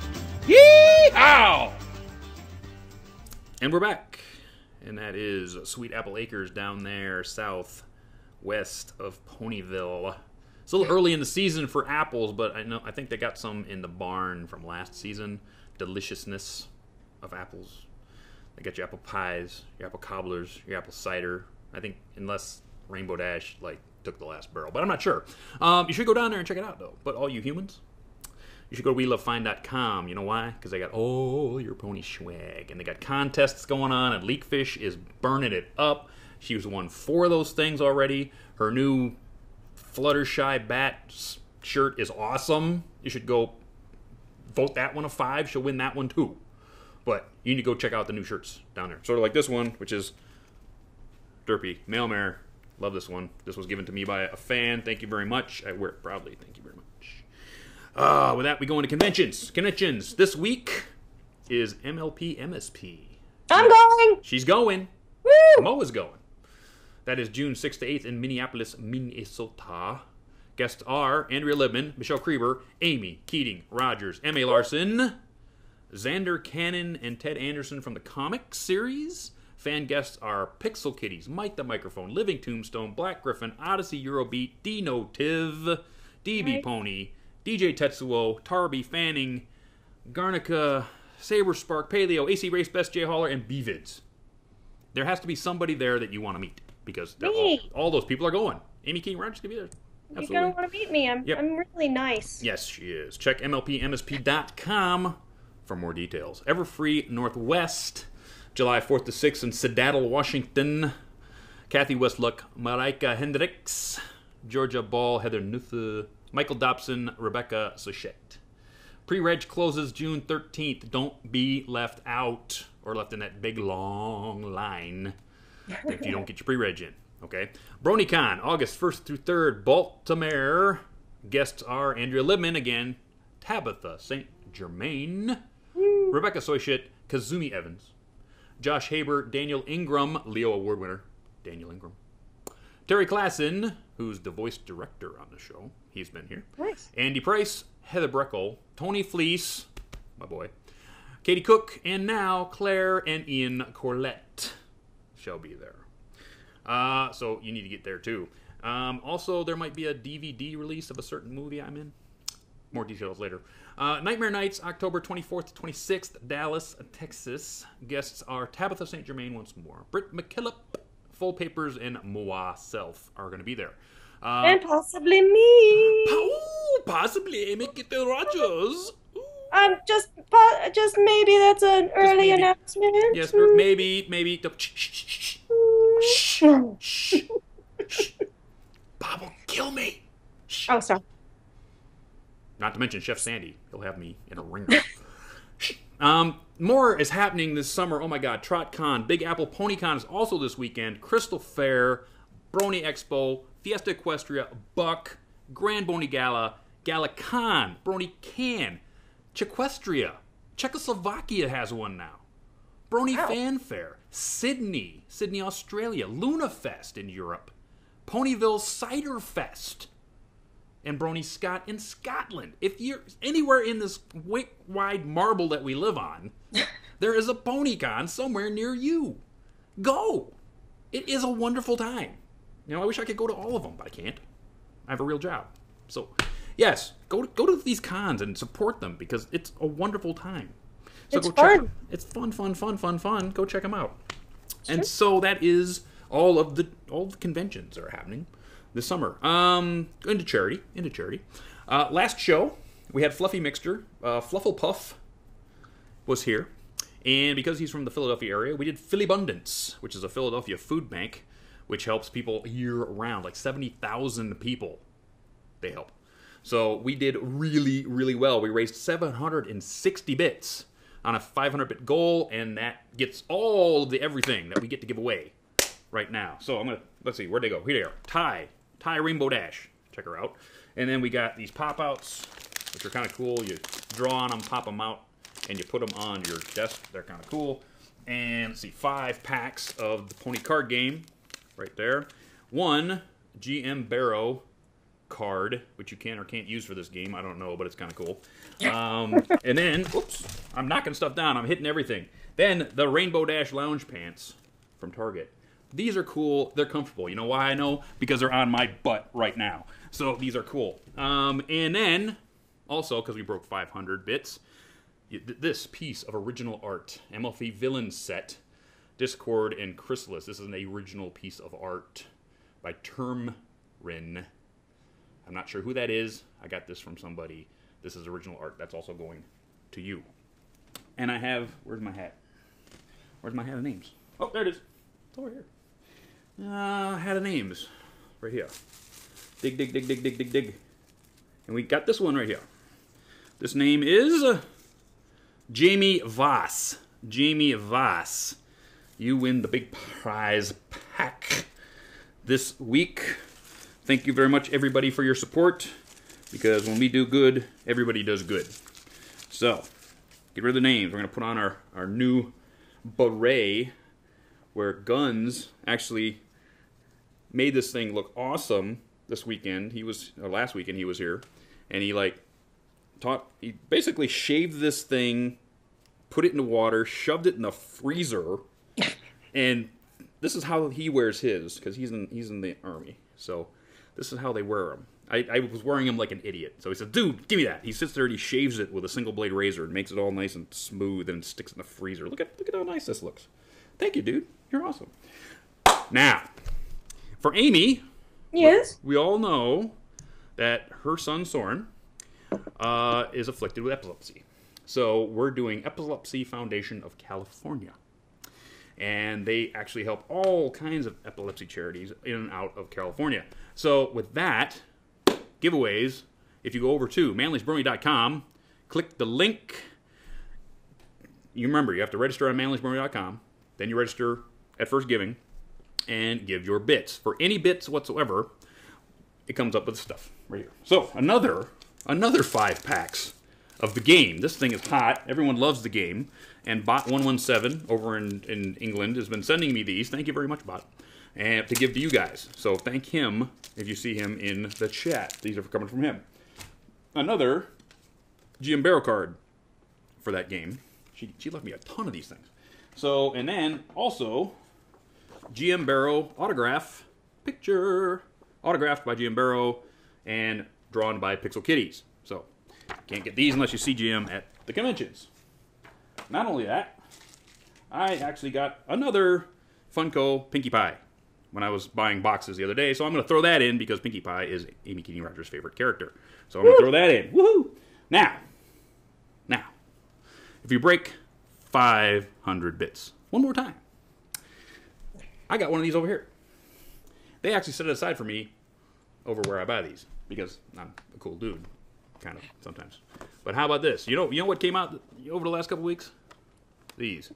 Yee-haw! And we're back. And that is Sweet Apple Acres down there southwest of Ponyville. It's a little early in the season for apples, but I think they got some in the barn from last season. Deliciousness of apples. They got your apple pies, your apple cobblers, your apple cider. I think unless Rainbow Dash took the last barrel, but I'm not sure. You should go down there and check it out though. But all you humans, you should go to WeLoveFine.com. You know why? Because they got all your pony swag, and they got contests going on, and Leakfish is burning it up. She's won 4 of those things already. Her new Fluttershy Bat shirt is awesome. You should go vote that one a 5. She'll win that one too. But you need to go check out the new shirts down there. Sort of like this one, which is Derpy Mailmare. Love this one. This was given to me by a fan. Thank you very much. I wear it proudly. Thank you very much. With that, we go into conventions. Conventions. This week is MLP MSP. I'm going. She's going. Woo! Mo is going. That is June 6th to 8th in Minneapolis, Minnesota. Guests are Andrea Libman, Michelle Krieber, Amy, Keating, Rogers, M.A. Larson, Xander Cannon, and Ted Anderson from the comic series. Fan guests are Pixel Kitties, Mike the Microphone, Living Tombstone, Black Griffin, Odyssey Eurobeat, Dino Tiv, DB Pony, DJ Tetsuo, Tarby Fanning, Garnica, Saber Spark, Paleo, AC Race, Best J Hauler, and B-Vids. There has to be somebody there that you want to meet because all those people are going. Amy King Rogers could be there. Absolutely. You're going to want to meet me. I'm really nice. Yes, she is. Check MLPMSP.com for more details. Everfree Northwest, July 4th to 6th in Seattle, Washington. Kathy Westluck, Marika Hendricks, Georgia Ball, Heather Nuthe, Michael Dobson, Rebecca Sochette. Pre-reg closes June 13th. Don't be left out or left in that big, long line if you don't get your pre-reg in. Okay. BronyCon, August 1st through 3rd, Baltimore. Guests are Andrea Libman again, Tabitha St. Germain, Rebecca Soichet, Kazumi Evans, Josh Haber, Daniel Ingram, Leo Award winner, Daniel Ingram. Terry Klassen, who's the voice director on the show. He's been here. Nice. Andy Price, Heather Breckel, Tony Fleece, my boy, Katie Cook, and now Claire and Ian Corlett shall be there. So you need to get there too. Also, there might be a DVD release of a certain movie I'm in. More details later. Nightmare Nights, October 24th to 26th, Dallas, Texas. Guests are Tabitha St. Germain once more. Britt McKillop, Full Papers, and Moa Self are going to be there. And possibly me. Possibly Mickey Rogers. Just maybe that's an early announcement. Yes, maybe. Shh. Bob will kill me. Shh. Oh, sorry. Not to mention Chef Sandy. He'll have me in a ringer. More is happening this summer. Oh my God, TrotCon, Big Apple PonyCon is also this weekend. Crystal Fair, Brony Expo, Fiesta Equestria, Buck, Grand Boney Gala, GalaCon, Brony Can, Chequestria, Czechoslovakia has one now. Brony Fanfare, Sydney, Australia, LunaFest in Europe, Ponyville Cider Fest, and Brony Scott in Scotland. If you're anywhere in this wide marble that we live on, there is a PonyCon somewhere near you. Go! It is a wonderful time. You know, I wish I could go to all of them, but I can't. I have a real job. So, yes, go to these cons and support them because it's a wonderful time. So it's go fun. Check them. It's fun. Go check them out. Sure. And so that is all the conventions that are happening this summer. Into charity. Last show we had Fluffy Mixture. Flufflepuff was here, and because he's from the Philadelphia area, we did Phillyabundance, which is a Philadelphia food bank, which helps people year round. Like 70,000 people they help. So we did really, really well. We raised 760 bits on a 500-bit goal, and that gets all of the everything that we get to give away right now. So let's see, where'd they go? Here they are. Ty Rainbow Dash. Check her out. And then we got these pop-outs, which are kind of cool. You draw on them, pop them out, and you put them on your desk. They're kind of cool. And let's see, 5 packs of the Pony card game right there. 1 GM Barrow card, which you can or can't use for this game. I don't know, but it's kind of cool. And then, oops, I'm knocking stuff down. I'm hitting everything. Then the Rainbow Dash lounge pants from Target. These are cool. They're comfortable. You know why I know? Because they're on my butt right now. So these are cool. And then, also, because we broke 500 bits, this piece of original art, MLP Villain Set, Discord and Chrysalis. This is an original piece of art by Termrin. I'm not sure who that is. I got this from somebody. This is original art. That's also going to you. And I have, where's my hat? Where's my hat of names? Oh, there it is. It's over here. Hat of names. Right here. Dig. And we got this one right here. This name is Jamie Voss. Jamie Voss. You win the big prize pack this week. Thank you very much, everybody, for your support, because when we do good, everybody does good. So, get rid of the names. We're going to put on our new beret, where Guns actually made this thing look awesome this weekend. Last weekend he was here, and he basically shaved this thing, put it in the water, shoved it in the freezer, and this is how he wears his, because he's in the army. So this is how they wear them. I was wearing him like an idiot. So he said, dude, give me that. He sits there and he shaves it with a single blade razor and makes it all nice and smooth and sticks it in the freezer. Look at how nice this looks. Thank you, dude. You're awesome. Now, for Amy, yes, we all know that her son Soren is afflicted with epilepsy. So we're doing Epilepsy Foundation of California. And they actually help all kinds of epilepsy charities in and out of California. So with that, giveaways, if you go over to manlysbrony.com, click the link. You remember, you have to register on manlysbrony.com. Then you register at First Giving and give your bits. For any bits whatsoever, it comes up with stuff right here. So another 5 packs of the game. This thing is hot. Everyone loves the game. And Bot117 over in England has been sending me these. Thank you very much, Bot. And to give to you guys. So thank him if you see him in the chat. These are coming from him. Another GM Barrow card for that game. She left me a ton of these things. So, and then also GM Barrow autograph picture. Autographed by GM Barrow and drawn by Pixel Kitties. So, can't get these unless you see GM at the conventions. Not only that, I actually got another Funko Pinkie Pie when I was buying boxes the other day. So I'm going to throw that in because Pinkie Pie is Amy Keating Rogers' favorite character. So I'm going to throw that in. Woohoo! Now, if you break 500 bits, one more time, I got one of these over here. They actually set it aside for me over where I buy these because I'm a cool dude. kind of sometimes. But how about this? You know what came out over the last couple weeks? These.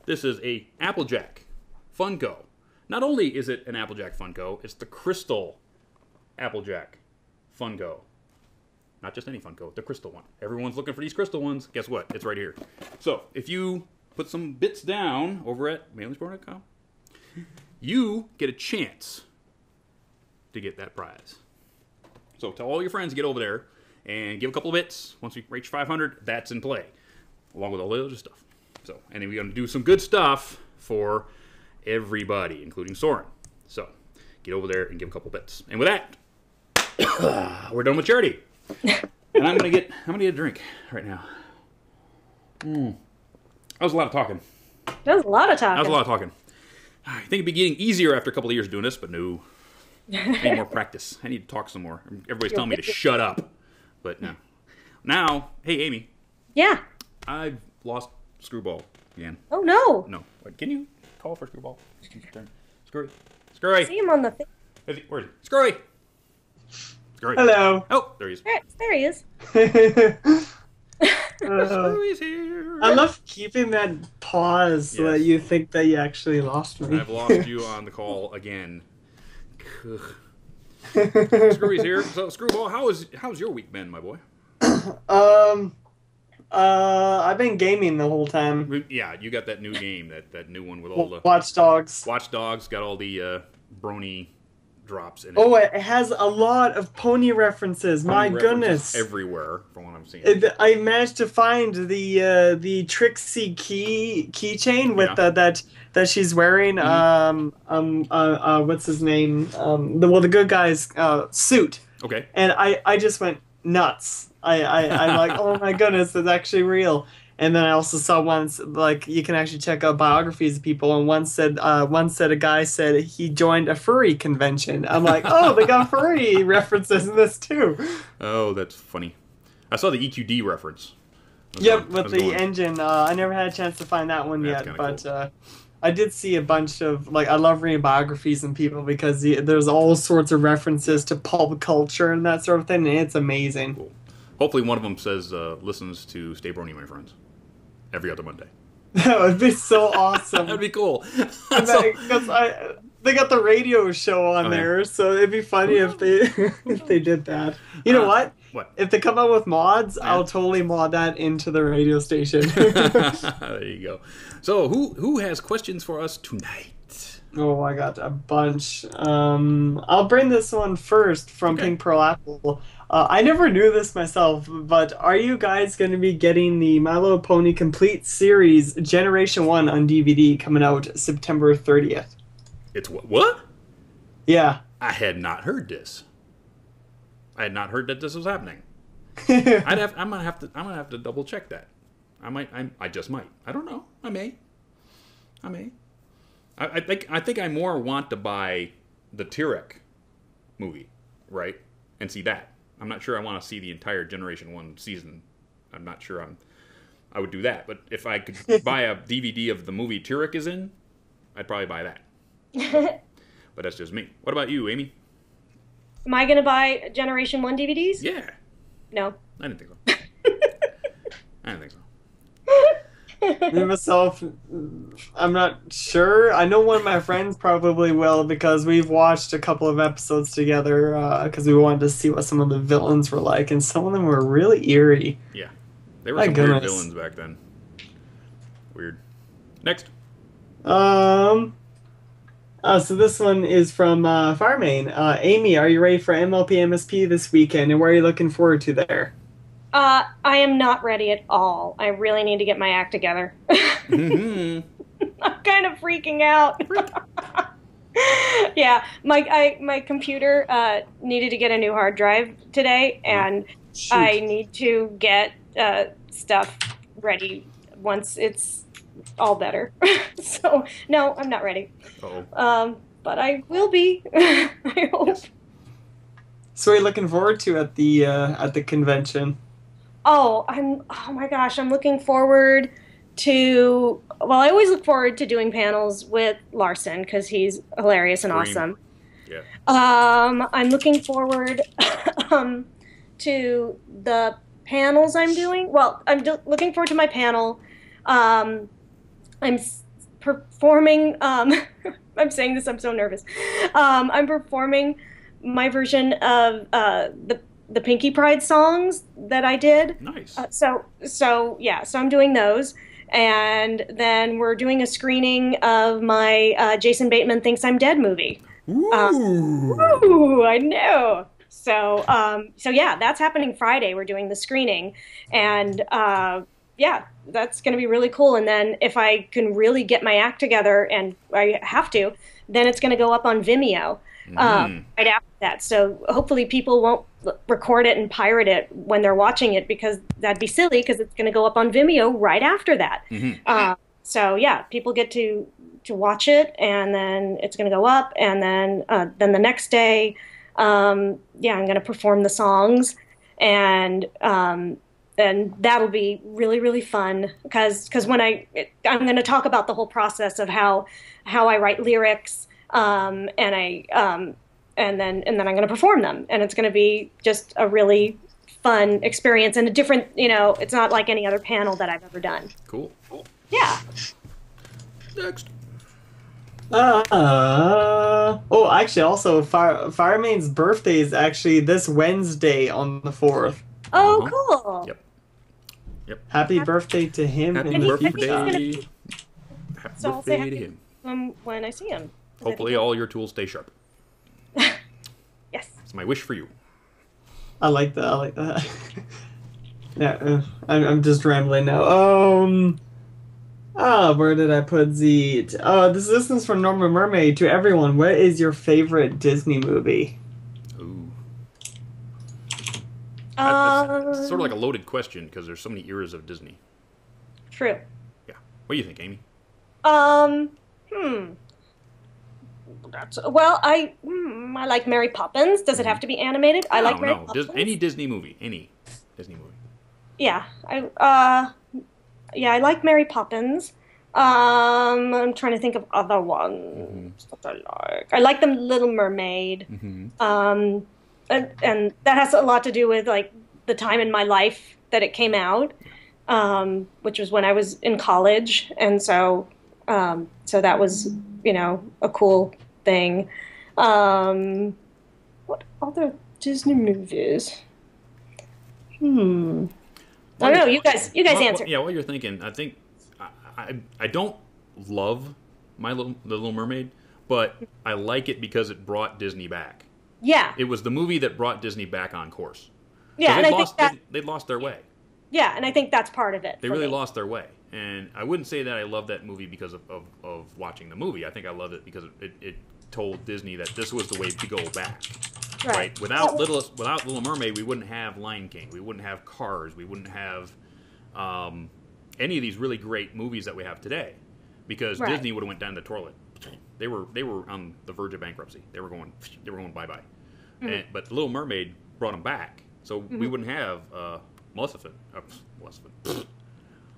This is a Applejack Funko. Not only is it an Applejack Funko, it's the Crystal Applejack Funko. Not just any Funko, the crystal one. Everyone's looking for these crystal ones. Guess what? It's right here. So if you put some bits down over at mailingsborn.com, you get a chance to get that prize. So tell all your friends to get over there and give a couple of bits. Once we reach 500, that's in play, along with all the other stuff. So, and then we're going to do some good stuff for everybody, including Soren. So get over there and give a couple bits. And with that, we're done with charity. And I'm gonna get a drink right now. That was a lot of talking. That was a lot of talking. That was a lot of talking. I think it'd be getting easier after a couple of years doing this, but no. I need more practice. I need to talk some more. Everybody's telling me to shut up, but no. Now, hey Amy. Yeah. I've lost Screwball again. Oh no. No. Wait, can you call for Screwball? Screwy. Screwy. See him on the thing. Where is he? Screwy. Screwy. Hello. Oh, there he is. There he is. Screwy's here. I love keeping that pause so that you think that you actually lost me. I've lost you on the call again. Screwy's here. So, Screwball, how's your week been, my boy? I've been gaming the whole time. Yeah, you got that new game, that new one with all the Watch Dogs. Watch Dogs got all the Brony drops in it. Oh, it has a lot of pony references. Pony My references goodness, everywhere from what I'm seeing. I managed to find the Trixie keychain with that she's wearing. What's his name? The good guy's suit. Okay. And I just went nuts. I'm like, oh my goodness, it's actually real. And then I also saw once, like, you can actually check out biographies of people, and one said a guy said he joined a furry convention. I'm like, oh, they got furry references in this too. Oh, that's funny. I saw the EQD reference. Yep, with the engine. I never had a chance to find that one yet, but cool. I did see a bunch of, like, I love reading biographies and people because there's all sorts of references to pulp culture and that sort of thing, and it's amazing. Cool. Hopefully one of them says, listens to Stay Brony, my friends. Every other Monday. That would be so awesome. That'd be cool. Because they got the radio show on there, so it'd be funny if they did that. You know what? What? If they come out with mods, I'll totally mod that into the radio station. There you go. So who has questions for us tonight? Oh, I got a bunch. I'll bring this one first from Pink Pearl Apple. I never knew this myself, but are you guys going to be getting the My Little Pony Complete Series Generation 1 on DVD coming out September 30th? It's what? Yeah. I had not heard this. I had not heard that this was happening. I'm gonna have to double check that. I just might. I don't know. I may. I think I more want to buy the Tyrek movie, right? And see that. I'm not sure I want to see the entire Generation 1 season. I'm not sure I would do that. But if I could buy a DVD of the movie Tyrek is in, I'd probably buy that. But that's just me. What about you, Amy? Am I going to buy Generation 1 DVDs? Yeah. No. I didn't think so. I didn't think so. Me myself, I'm not sure. I know one of my friends probably will because we've watched a couple of episodes together because we wanted to see what some of the villains were like, and some of them were really eerie. Yeah. They were some weird villains back then. Weird. Next. So this one is from Farmain. Amy, are you ready for MLP MSP this weekend, and what are you looking forward to there? I am not ready at all. I really need to get my act together. I'm kind of freaking out. Yeah, my computer needed to get a new hard drive today, and I need to get stuff ready once it's all better. So, no, I'm not ready. But I will be. I hope. Yes. So what are you looking forward to at the convention? Oh my gosh, I'm looking forward to, well, I always look forward to doing panels with Larson because he's hilarious and awesome. Yeah. I'm looking forward to the panels I'm doing. Well, I'm looking forward to my panel. I'm performing. I'm saying this. I'm so nervous. I'm performing my version of the Pinkie Pride songs that I did. Nice. So I'm doing those. And then we're doing a screening of my Jason Bateman Thinks I'm Dead movie. Ooh, I know. So yeah, that's happening Friday. We're doing the screening, and yeah, that's going to be really cool. And then if I can really get my act together, and I have to, then it's going to go up on Vimeo right after that. So hopefully people won't record it and pirate it when they're watching it, because that'd be silly, because it's going to go up on Vimeo right after that. So yeah, people get to watch it, and then it's going to go up, and then the next day, I'm going to perform the songs, and that'll be really, really fun, because when I'm going to talk about the whole process of how I write lyrics, and then I'm going to perform them, and it's going to be just a really fun experience, and a different, it's not like any other panel that I've ever done. Cool. Yeah. Next. Actually, also, Firemane's birthday is actually this Wednesday on the 4th. Oh, cool. Yep. Happy birthday to him. Happy in the birthday. future. Happy So I'll say birthday to happy him. When I see him. Hopefully all your tools stay sharp. Yes. It's my wish for you. I like that. Yeah, I'm just rambling now. Where did I put the... this is from Norman Mermaid. To everyone, what is your favorite Disney movie? Ooh. That's sort of like a loaded question, because there's so many eras of Disney. True. Yeah. What do you think, Amy? I like Mary Poppins. Does it have to be animated? I like Mary Poppins. Any Disney movie. Any Disney movie. Yeah. I like Mary Poppins. I'm trying to think of other ones that I like. I like The Little Mermaid. And that has a lot to do with like the time in my life that it came out, which was when I was in college, and so that was a cool thing. What other Disney movies? I don't know. You guys answer. Yeah, what you're thinking. I think I don't love The Little Mermaid, but I like it because it brought Disney back. Yeah. It was the movie that brought Disney back on course. Yeah, and I think that they lost their way. Yeah, and I think that's part of it. They really lost their way. And I wouldn't say that I love that movie because of watching the movie. I think I loved it because it told Disney that this was the way to go back. Right? Without Little Mermaid, we wouldn't have Lion King. We wouldn't have Cars. We wouldn't have any of these really great movies that we have today, because Disney would have went down the toilet. They were on the verge of bankruptcy. They were going bye-bye. But Little Mermaid brought them back, so we wouldn't have Maleficent.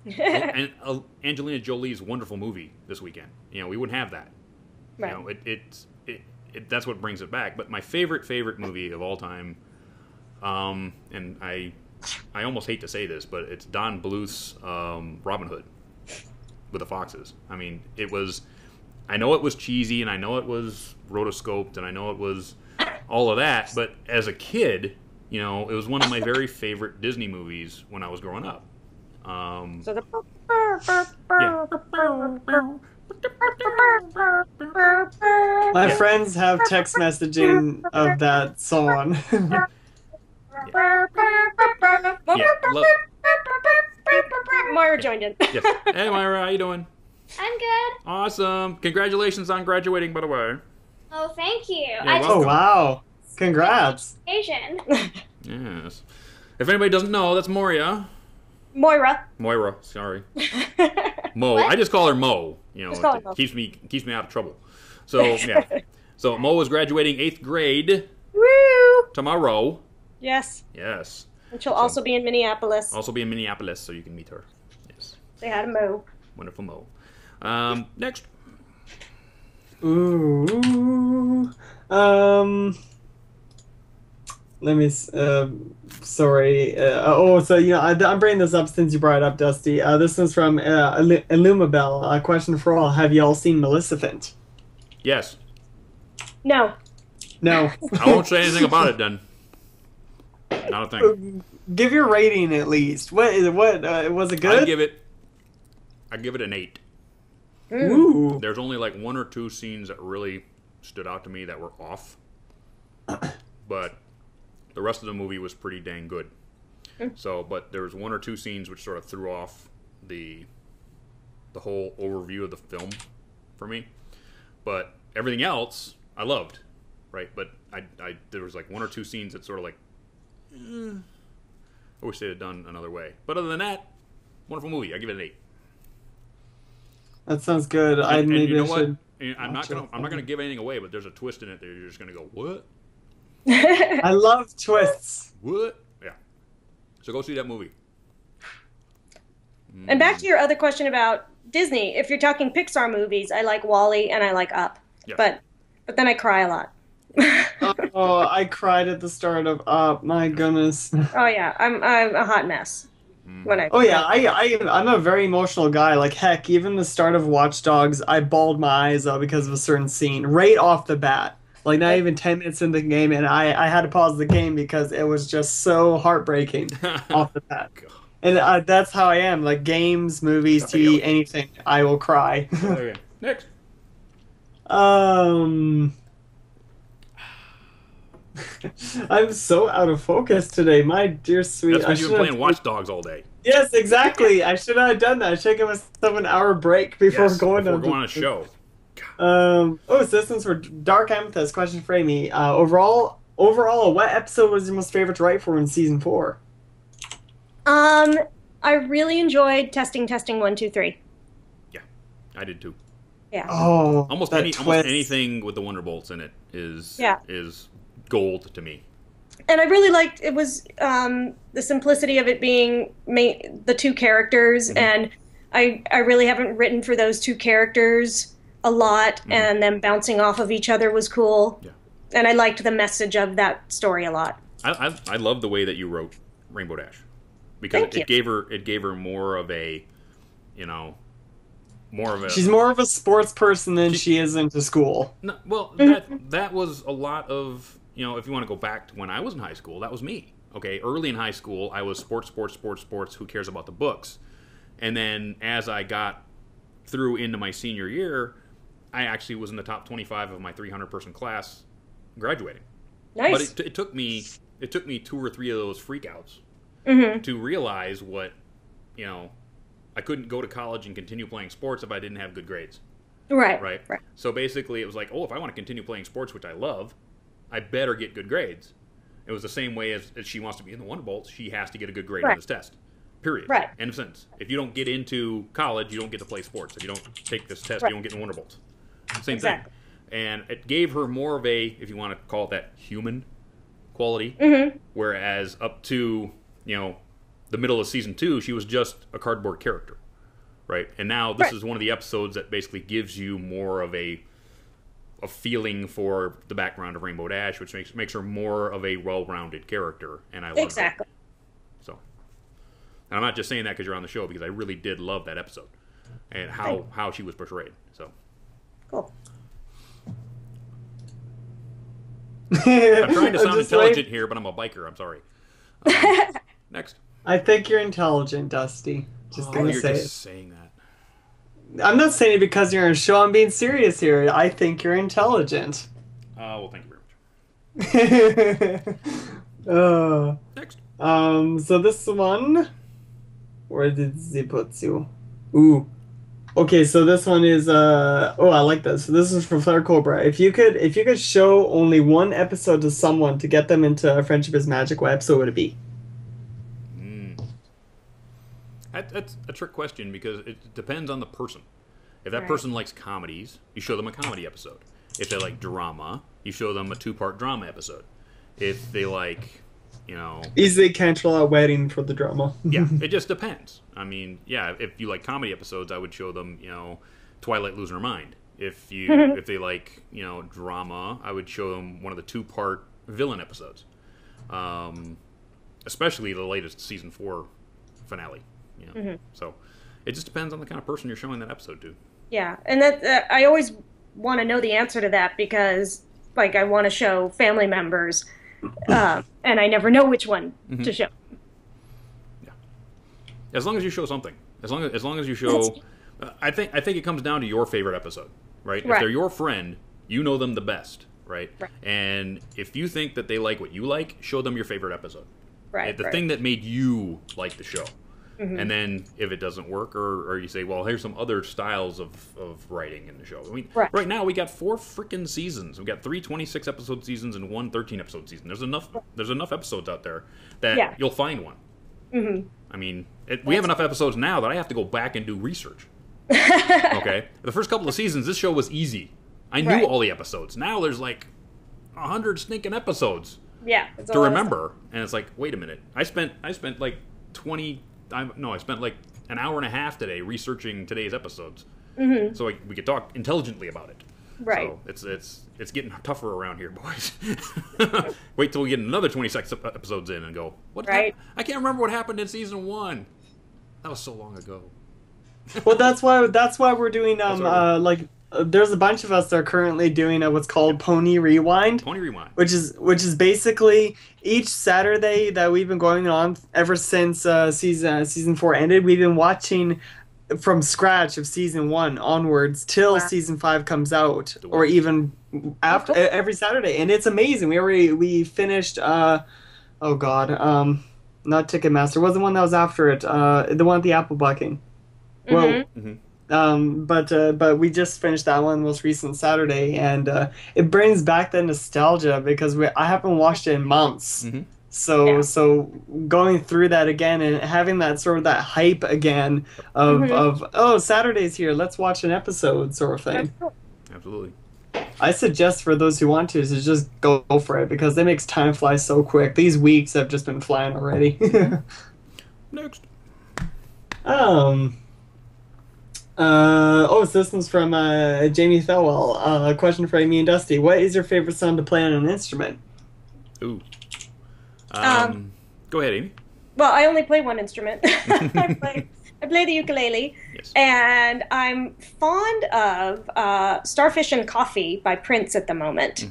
And Angelina Jolie's wonderful movie this weekend. We wouldn't have that. Right. That's what brings it back. But my favorite movie of all time, and I almost hate to say this, but it's Don Bluth's Robin Hood with the foxes. I mean, I know it was cheesy, and I know it was rotoscoped, and I know it was all of that, but as a kid, it was one of my very favorite Disney movies when I was growing up. My friends have text messaging of that song. Moira joined in. Yes. Hey, Moira, how you doing? I'm good. Awesome. Congratulations on graduating, by the way. Oh, thank you. Oh, wow. Congrats. Asian. Yes. If anybody doesn't know, that's Moira. Moira, sorry. Mo. I just call her Mo. It keeps me out of trouble. So, yeah. So, Mo is graduating 8th grade. Woo! Tomorrow. Yes. Yes. And she'll also be in Minneapolis. Also be in Minneapolis, so you can meet her. Yes. Say hi to Mo. Wonderful Mo. Next. Ooh. let me. Sorry. So I'm bringing this up since you brought it up, Dusty. This one's from Illumabelle. A question for all: have you all seen Maleficent? Yes. No. No. I won't say anything about it then. Not a thing. Give your rating at least. What was it good? I give it an 8. Ooh. There's only like 1 or 2 scenes that really stood out to me that were off, but the rest of the movie was pretty dang good. So, but there was 1 or 2 scenes which sort of threw off the whole overview of the film for me. But everything else I loved, right? But there was like 1 or 2 scenes that sort of like, I wish they had done another way. But other than that, wonderful movie. I give it an 8. That sounds good. And Maybe you know I what? should. I'm not gonna give anything away, but there's a twist in it that you're just gonna go, what? I love twists. What? Yeah. So go see that movie. And back to your other question about Disney. If you're talking Pixar movies, I like WALL-E and I like Up. Yeah. But then I cry a lot. Oh, I cried at the start of Up. My goodness. Oh yeah, I'm a hot mess. When I Oh yeah, I'm a very emotional guy. Like heck, even the start of Watch Dogs, I bawled my eyes out because of a certain scene right off the bat. Like not even 10 minutes into the game, and I had to pause the game because it was just so heartbreaking off the bat. And that's how I am. Like games, movies, TV, anything, I will cry. Okay. Next. I'm so out of focus today, my dear sweet. That's because you've been playing Watch Dogs all day. Yes, exactly. I should have done that. I should give myself an hour break before going on a show. So this one's for Dark Amethyst. Question for Amy. Overall, what episode was your most favorite to write for in season 4? I really enjoyed testing 1 2 3. Yeah, I did too. Yeah. Oh, almost twist. anything with the Wonderbolts in it is gold to me. And I really liked it was the simplicity of it being the 2 characters, and I really haven't written for those 2 characters a lot, and them bouncing off of each other was cool. Yeah. And I liked the message of that story a lot. I love the way that you wrote Rainbow Dash, because it gave her more of a, She's more of a sports person than she is into school. No, well, that was a lot of, if you want to go back to when I was in high school, that was me. Okay, early in high school, I was sports. Who cares about the books? And then as I got through into my senior year, I actually was in the top 25 of my 300-person class graduating. Nice. But it took me 2 or 3 of those freakouts to realize what, I couldn't go to college and continue playing sports if I didn't have good grades. Right. So basically, it was like, if I want to continue playing sports, which I love, I better get good grades. It was the same way as she wants to be in the Wonderbolts. She has to get a good grade on this test. Period. Right. End of sentence. If you don't get into college, you don't get to play sports. If you don't take this test, you don't get in the Wonderbolts. Same thing. And it gave her more of a, if you want to call it that, human quality. Whereas up to, the middle of season 2, she was just a cardboard character. Right? And now this is one of the episodes that basically gives you more of a feeling for the background of Rainbow Dash, which makes her more of a well-rounded character, and I love that. So, and I'm not just saying that because you're on the show, because I really did love that episode and how she was portrayed. So cool. I'm trying to sound intelligent here, but I'm a biker. I'm sorry. Next. I think you're intelligent, Dusty. Just gonna you're say just saying that. I'm not saying it because you're on a show. I'm being serious here. I think you're intelligent. Well, thank you very much. Next. So this one, where did they put you? Ooh. Okay, so this one is I like this. So this is from Flare Cobra. If you could show only one episode to someone to get them into Friendship is Magic, what episode would it be? That's a trick question, because it depends on the person. If that person likes comedies, you show them a comedy episode. If they like drama, you show them a 2-part drama episode. If they like, Easily cancel a wedding for the drama. Yeah, it just depends. I mean, yeah, if you like comedy episodes, I would show them, Twilight Losing Her Mind. If they like, drama, I would show them one of the 2-part villain episodes. especially the latest season 4 finale. You know? So it just depends on the kind of person you're showing that episode to. Yeah, and that I always want to know the answer to that because, like, I want to show family members, and I never know which one to show. Yeah, as long as you show something, as long as you show, I think it comes down to your favorite episode, right? If they're your friend, you know them the best, right? And if you think that they like what you like, show them your favorite episode, the thing that made you like the show. And then if it doesn't work, or you say, well, here's some other styles of writing in the show. I mean, right now we got 4 freaking seasons. We've got 3 26-episode seasons and 1 13-episode season. There's enough episodes out there that you'll find one. I mean, we have enough episodes now that I have to go back and do research. Okay? The first couple of seasons, this show was easy. I knew all the episodes. Now there's like 100 stinking episodes to remember. And it's like, wait a minute. I spent like 20... I spent like an hour and a half today researching today's episodes, so we could talk intelligently about it. So it's getting tougher around here, boys. Wait till we get another 26 episodes in and go, what? I can't remember what happened in season 1. That was so long ago. Well, that's why we're doing there's a bunch of us that are currently doing what's called Pony Rewind. Pony Rewind. Which is basically each Saturday that we've been going on ever since season 4 ended. We've been watching from scratch of season 1 onwards till season 5 comes out, or even after every Saturday, and it's amazing. We finished. Not Ticketmaster. Was the one that was after it? The one at the Apple Bucking. Well. But we just finished that one most recent Saturday, and it brings back the nostalgia because I haven't watched it in months. So going through that again and having that sort of that hype again of Saturday's here, let's watch an episode sort of thing. Absolutely. I suggest for those who want to just go for it because it makes time fly so quick. These weeks have just been flying already. Next. So this one's from Jamie Thelwell. A question for Amy and Dusty. What is your favorite song to play on an instrument? Ooh. Go ahead, Amy. Well, I only play one instrument. I play the ukulele, and I'm fond of Starfish and Coffee by Prince at the moment.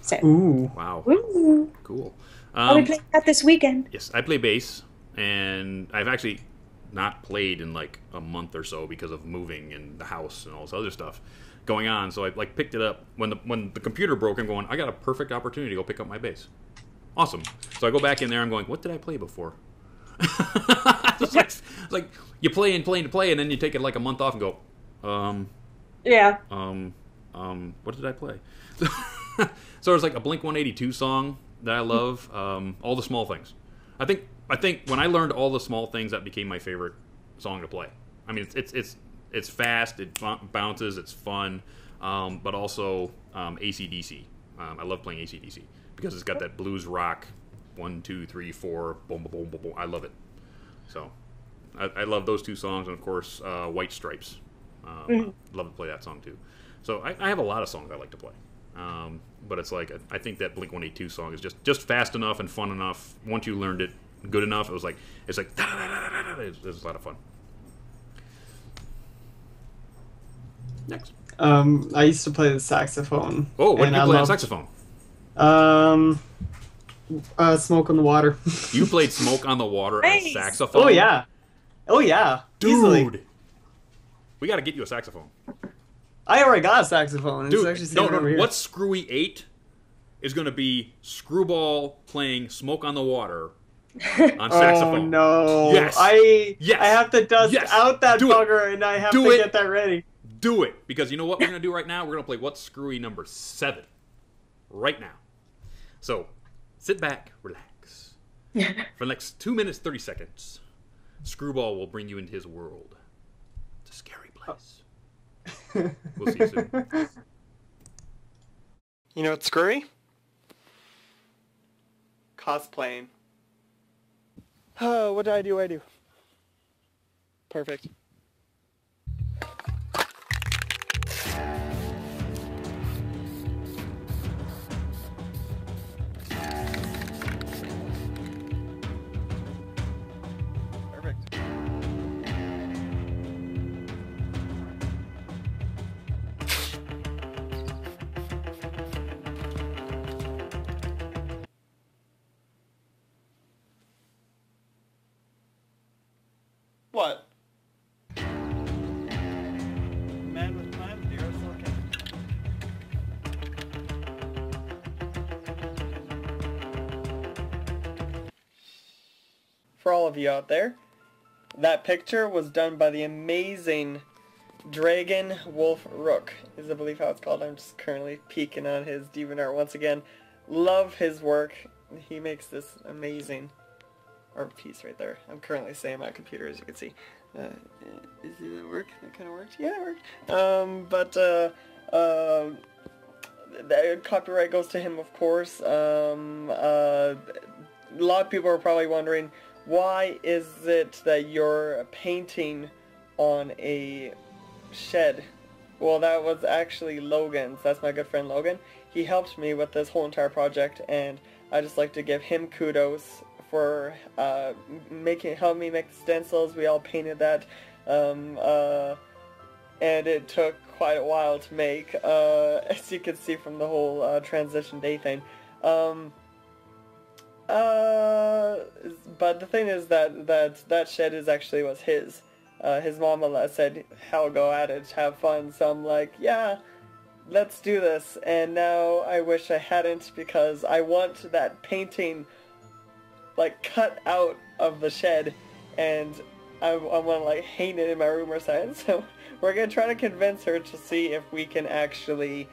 So. Ooh. Wow. Ooh. Cool. I'll be playing that this weekend. Yes, I play bass, and I've actually not played in like a month or so because of moving and the house and all this other stuff going on. So I picked it up when the computer broke. I'm going, I got a perfect opportunity to go pick up my bass. Awesome. So I go back in there. I'm going, what did I play before? It's like you play and play, and then you take it like a month off and go, what did I play? So there's like a Blink-182 song that I love. All the Small Things. I think when I learned All the Small Things, that became my favorite song to play. I mean, it's fast, it bounces, it's fun, but also AC/DC. I love playing AC/DC because it's got that blues rock, 1, 2, 3, 4, boom, boom, boom, boom, boom. I love it. So I love those 2 songs, and of course White Stripes. Love to play that song too. So I have a lot of songs I like to play. But it's like I think that Blink-182 song is just fast enough and fun enough. Once you learned it good enough, it's like it's a lot of fun. Next. I used to play the saxophone. Oh, what did you play on saxophone? Smoke on the Water. You played Smoke on the Water on saxophone? Oh yeah. Dude. Easily. We got to get you a saxophone. I already got a saxophone. Dude, it's actually over here. What Screwy 8 is going to be Screwball playing Smoke on the Water on saxophone. Oh no. Yes. I have to dust out that bugger and I have to get that ready. Do it. Because you know what we're going to do right now? We're going to play What's Screwy number 7. Right now. So, sit back, relax. For the next 2 minutes, 30 seconds, Screwball will bring you into his world. It's a scary place. We'll see you soon. You know what's screwy? Cosplaying. Oh, what did I do? Perfect. What? Man with plan, for all of you out there, that picture was done by the amazing Dragon Wolf Rook, is I believe how it's called. I'm just currently peeking on his DeviantArt once again. Love his work. He makes this amazing art piece right there. I'm currently saying my computer, as you can see. Did it work? That kind of worked? Yeah, it worked. The copyright goes to him, of course. A lot of people are probably wondering, why is it that you're painting on a shed? Well, that was actually Logan's. That's my good friend Logan. He helped me with this whole entire project, and I just like to give him kudos for helping me make the stencils. We all painted that, and it took quite a while to make, as you can see from the whole transition day thing. But the thing is that shed is actually was his. His mama said, "Hell, go at it, have fun." So I'm like, yeah, let's do this. And now I wish I hadn't, because I want that painting like cut out of the shed, and I want to like hang it in my room or something. So we're gonna try to convince her to see if we can actually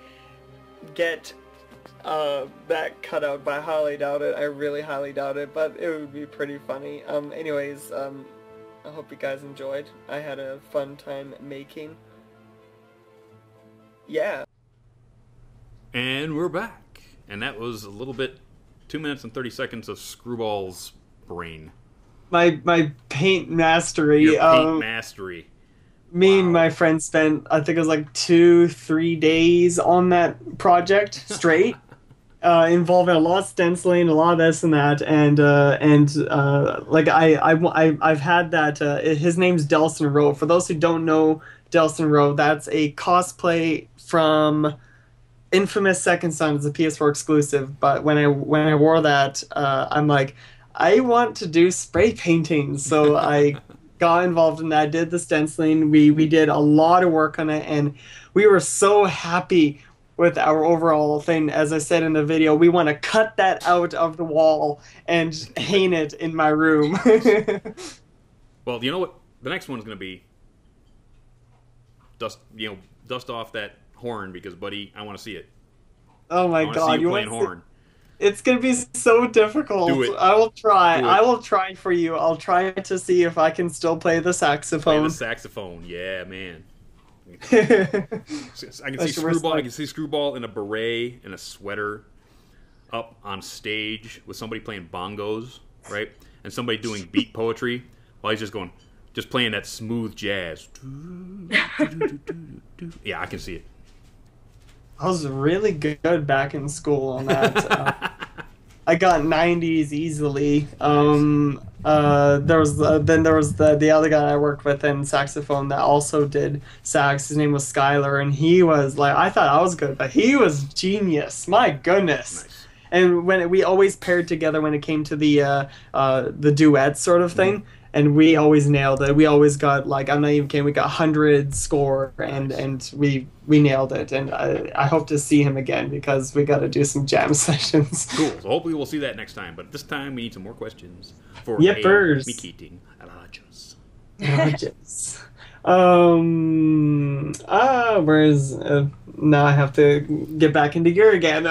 get that cut out, but I highly doubt it. I really highly doubt it, but it would be pretty funny. Anyways, I hope you guys enjoyed. I had a fun time making. Yeah. And we're back. And that was a little bit, 2 minutes and 30 seconds of Screwball's brain. My paint mastery. Your paint mastery. Me and my friend spent, I think it was like 2-3 days on that project straight, involving a lot of stenciling, a lot of this and that, and like I've had that. His name's Delson Rowe. For those who don't know Delson Rowe, that's a cosplay from Infamous Second Son. It's a PS4 exclusive. But when I wore that, I'm like, I want to do spray painting, so I got involved in that, did the stenciling, we did a lot of work on it, and we were so happy with our overall thing. As I said in the video, we want to cut that out of the wall and hang it in my room. Well, you know what? The next one's going to be dust off that horn, because, buddy, I want to see it. Oh my God, see you playing horn. It's gonna be so difficult. Do it. I will try. Do it. I will try for you. I'll try to see if I can still play the saxophone. Play the saxophone, yeah, man. I can see Screwball. I can see Screwball in a beret and a sweater, up on stage with somebody playing bongos, right? And somebody doing beat poetry while he's just playing that smooth jazz. Yeah, I can see it. I was really good back in school on that. I got 90s easily. There was the other guy I worked with in saxophone that also did sax. His name was Skylar, and he was like, I thought I was good, but he was genius. My goodness. Nice. And we always paired together when it came to the duet sort of thing. And we always nailed it. We always got, like, I'm not even kidding, we got 100 score, and we nailed it. And I hope to see him again, because we got to do some jam sessions. Cool. So hopefully we'll see that next time. But this time we need some more questions for Yippers. me Keating. Rogers. Rogers. Where's now I have to get back into gear again.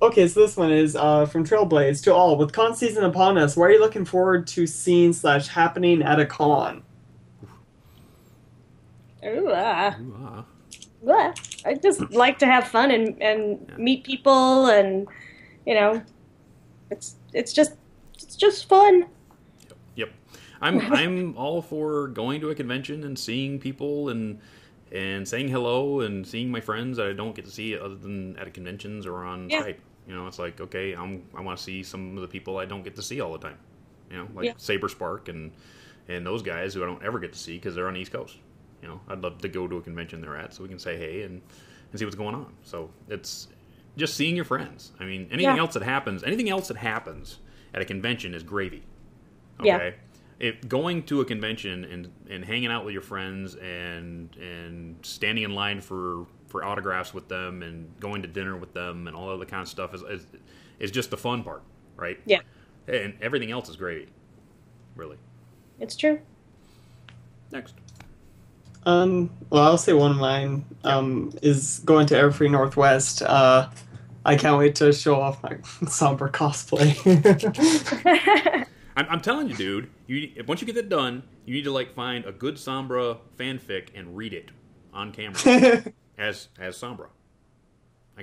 Okay, so this one is from Trailblaze. To all, with con season upon us, what are you looking forward to seeing / happening at a con? I just like to have fun and meet people, and it's just fun. Yep. I'm all for going to a convention and seeing people and saying hello and seeing my friends that I don't get to see other than at conventions or on Skype. It's like, okay, I want to see some of the people I don't get to see all the time. Saber Spark and those guys who I don't ever get to see because they're on the East Coast. I'd love to go to a convention they're at so we can say hey and see what's going on. So it's just seeing your friends. I mean, anything else that happens at a convention is gravy. Okay? going to a convention and hanging out with your friends and standing in line for autographs with them and going to dinner with them and all of the kind of stuff is just the fun part, right? Yeah. And everything else is great, really. It's true. Next. Well, I'll say one of mine is going to Everfree Northwest. I can't wait to show off my Sombra cosplay. I'm telling you, dude. Once you get that done, you need to like find a good Sombra fanfic and read it on camera as Sombra.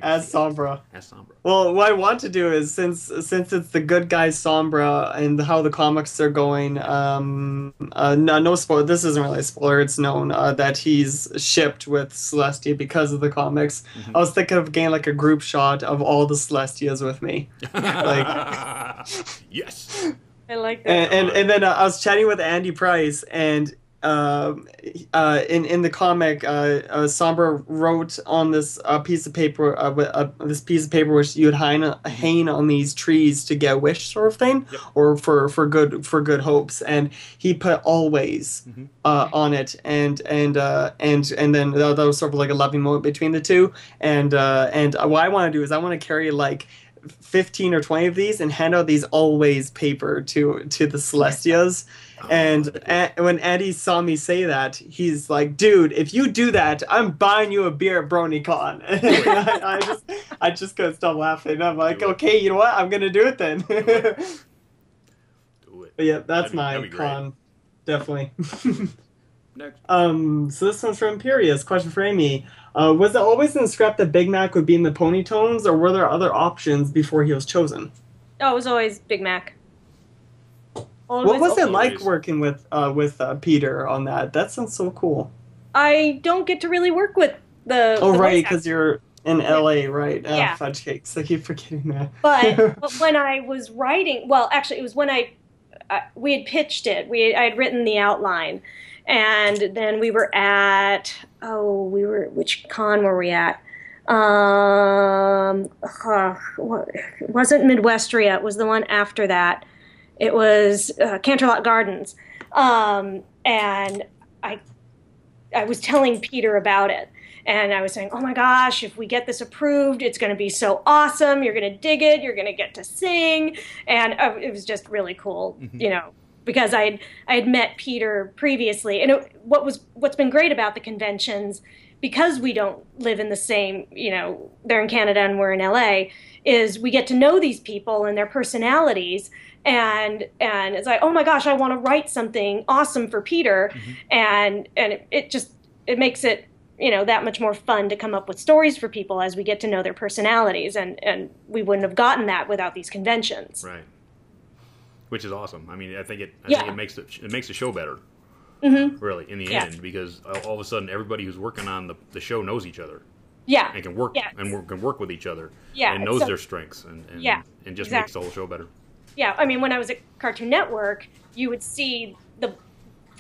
As Sombra. As Sombra. Well, what I want to do is since it's the good guy Sombra and how the comics are going, no spoiler. This isn't really a spoiler. It's known that he's shipped with Celestia because of the comics. I was thinking of getting like a group shot of all the Celestias with me. Like, yes. I like that. And then I was chatting with Andy Price, and in the comic, Sombra wrote on this piece of paper, this piece of paper which you'd hang on these trees to get a wish, sort of thing, or for good hopes, and he put always on it, and then that was sort of like a loving moment between the two, and what I want to do is I want to carry like 15 or 20 of these and hand out these always paper to the Celestias. And when Andy saw me say that, he's like, "Dude, if you do that, I'm buying you a beer at BronyCon." I just couldn't stop laughing. I'm like, "Okay, you know what? I'm gonna do it then." Do it. But yeah, that's my con, definitely. Next. So this one's from Imperious. Question for Amy. Was it always in the script that Big Mac would be in the Ponytones, or were there other options before he was chosen? Oh, it was always Big Mac. What was it like working with Peter on that? That sounds so cool. I don't get to really work with the. Oh, the right, because you're in LA, right? Yeah. Fudge cakes. I keep forgetting that. But when I was writing, well, actually, it was when we had pitched it. I had written the outline, and then we were at which con were we at? It wasn't Midwestria. It was the one after that. It was Canterlot Gardens, and I was telling Peter about it, and I was saying, "Oh my gosh, if we get this approved, it's going to be so awesome. You're going to dig it. You're going to get to sing," and it was just really cool, because I had met Peter previously, and what's been great about the conventions, because we don't live in the same, they're in Canada and we're in LA, is we get to know these people and their personalities. And it's like, oh my gosh, I want to write something awesome for Peter, and it makes it that much more fun to come up with stories for people as we get to know their personalities, and we wouldn't have gotten that without these conventions. Right. Which is awesome. I mean, I think it makes the show better. Really, in the end, because all of a sudden everybody who's working on the show knows each other. Yeah. And can work can work with each other. Yeah. And knows their strengths and just makes the whole show better. Yeah, I mean, when I was at Cartoon Network, you would see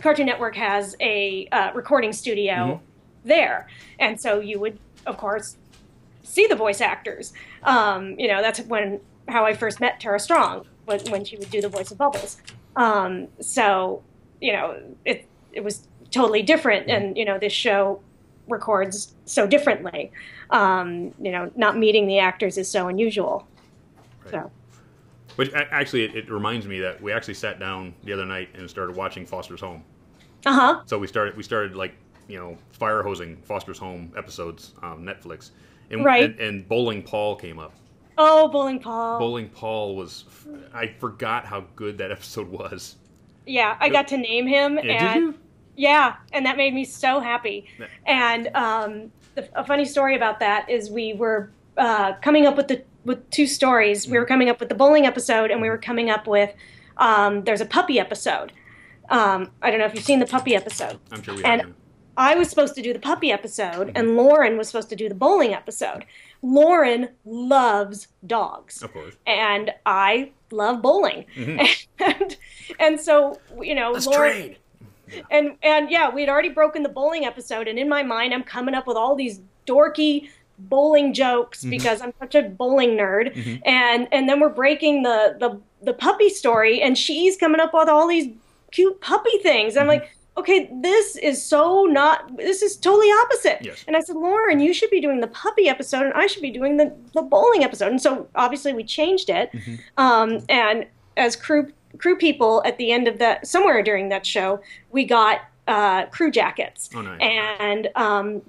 Cartoon Network has a recording studio there, and so you would, of course, see the voice actors. That's how I first met Tara Strong, when she would do the voice of Bubbles. So it was totally different, and this show records so differently. Not meeting the actors is so unusual. Right. So. Which actually, it reminds me that we actually sat down the other night and started watching Foster's Home. So we started like fire hosing Foster's Home episodes on Netflix, and Bowling Paul came up. Oh, Bowling Paul! Bowling Paul I forgot how good that episode was. Yeah, I got to name him, did you? Yeah, and that made me so happy. And a funny story about that is we were coming up with two stories. We were coming up with the bowling episode, and we were coming up with there's a puppy episode. I don't know if you've seen the puppy episode. I'm sure we have. And I was supposed to do the puppy episode, and Lauren was supposed to do the bowling episode. Lauren loves dogs. Of course. And I love bowling. And so, Let's Lauren... trade. And we'd already broken the bowling episode, and in my mind, I'm coming up with all these dorky bowling jokes because I'm such a bowling nerd, and then we're breaking the puppy story, and she's coming up with all these cute puppy things. And I'm like, okay, this is totally opposite. Yes. And I said, Lauren, you should be doing the puppy episode and I should be doing the bowling episode. And so obviously we changed it. And as crew people at the end of that, somewhere during that show, we got crew jackets. Oh, nice. And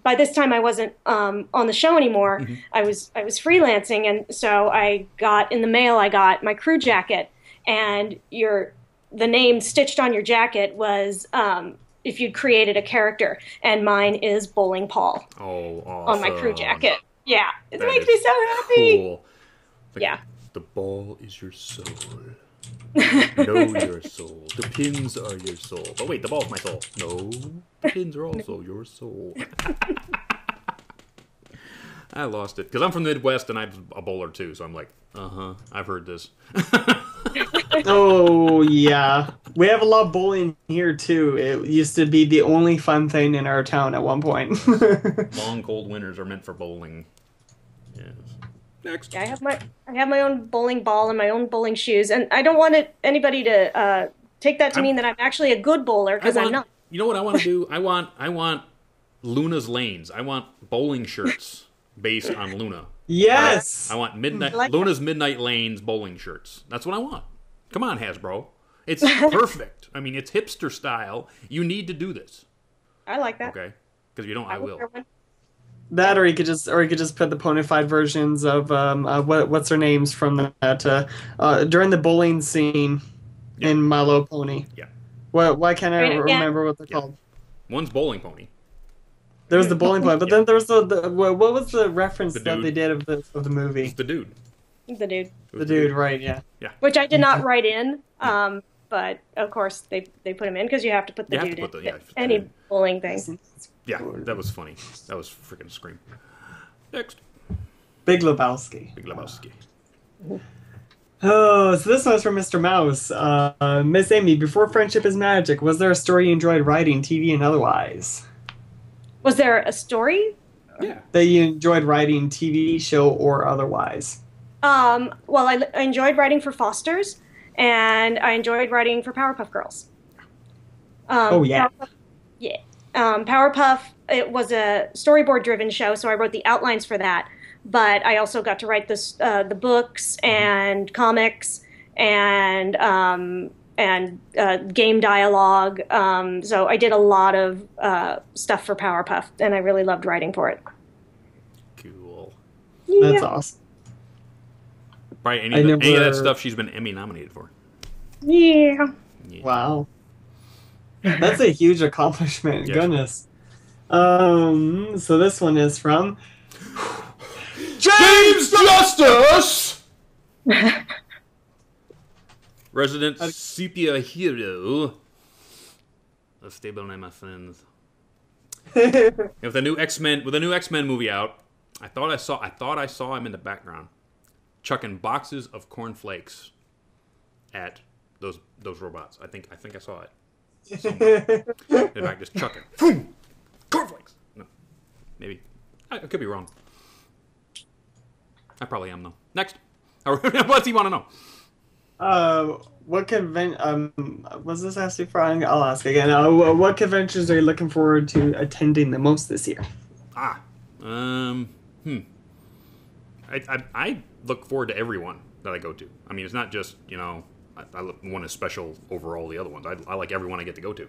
by this time I wasn't on the show anymore. I was freelancing, and so I got in the mail, I got my crew jacket, and the name stitched on your jacket was if you'd created a character, and mine is Bowling Paul. Oh, awesome. On my crew jacket. Yeah. It That makes is me so happy. Cool. Yeah. The ball is your soul. Know your soul. The pins are your soul. But wait, the ball's my soul. No, the pins are also your soul. I lost it because I'm from the Midwest and I'm a bowler too. So I'm like, I've heard this. Oh, yeah. We have a lot of bowling here, too. It used to be the only fun thing in our town at one point. Long, cold winters are meant for bowling. Yes. Next. Yeah, I have my own bowling ball and my own bowling shoes, and I don't want anybody to take that to mean that I'm actually a good bowler, because I'm not. You know what I want to do? I want Luna's lanes. I want bowling shirts based on Luna. Yes! I want like Luna's Midnight Lanes bowling shirts. That's what I want. Come on, Hasbro. It's perfect. I mean, it's hipster style. You need to do this. I like that. Okay? Because if you don't, I will. That, or you could just put the ponified versions of what's their names from that during the bowling scene in My Little Pony. Yeah. Why can't I remember what they're called? One's Bowling Pony. There was the bowling pony, but then there was the what was the reference that dude. they did of the movie? It's the dude. The dude. It was The dude, right? Yeah. Yeah. Which I did not write in, but of course they put him in because you have to put the You have dude to put in. the- yeah, Any bowling thing. Yeah, that was funny. That was freaking Scream. Next. Big Lebowski. Big Lebowski. Oh, so this one's from Mr. Mouse. Miss Amy, before Friendship is Magic, was there a story you enjoyed writing, TV and otherwise? Was there a story? Yeah. That you enjoyed writing, TV show or otherwise? Well, I enjoyed writing for Foster's, and I enjoyed writing for Powerpuff Girls. Oh, yeah. Powerpuff, it was a storyboard-driven show, so I wrote the outlines for that. But I also got to write the books and comics and game dialogue. So I did a lot of stuff for Powerpuff, and I really loved writing for it. Cool. That's Yeah. awesome. Probably any of that stuff she's been Emmy nominated for. Yeah. Yeah. Wow. That's a huge accomplishment. Yes. Goodness. So this one is from James Justice! Resident Sepia Hero. A stable name, my friends. With the new X-Men movie out, I thought I saw him in the background, chucking boxes of cornflakes at those robots. I think I saw it. In fact, just chucking. Boom! Cornflakes. No, maybe I could be wrong. I probably am though. Next, what do you want to know? What was this asking for? I'll ask again. What conventions are you looking forward to attending the most this year? I look forward to everyone that I go to. I mean, it's not just, one is special over all the other ones. I like everyone I get to go to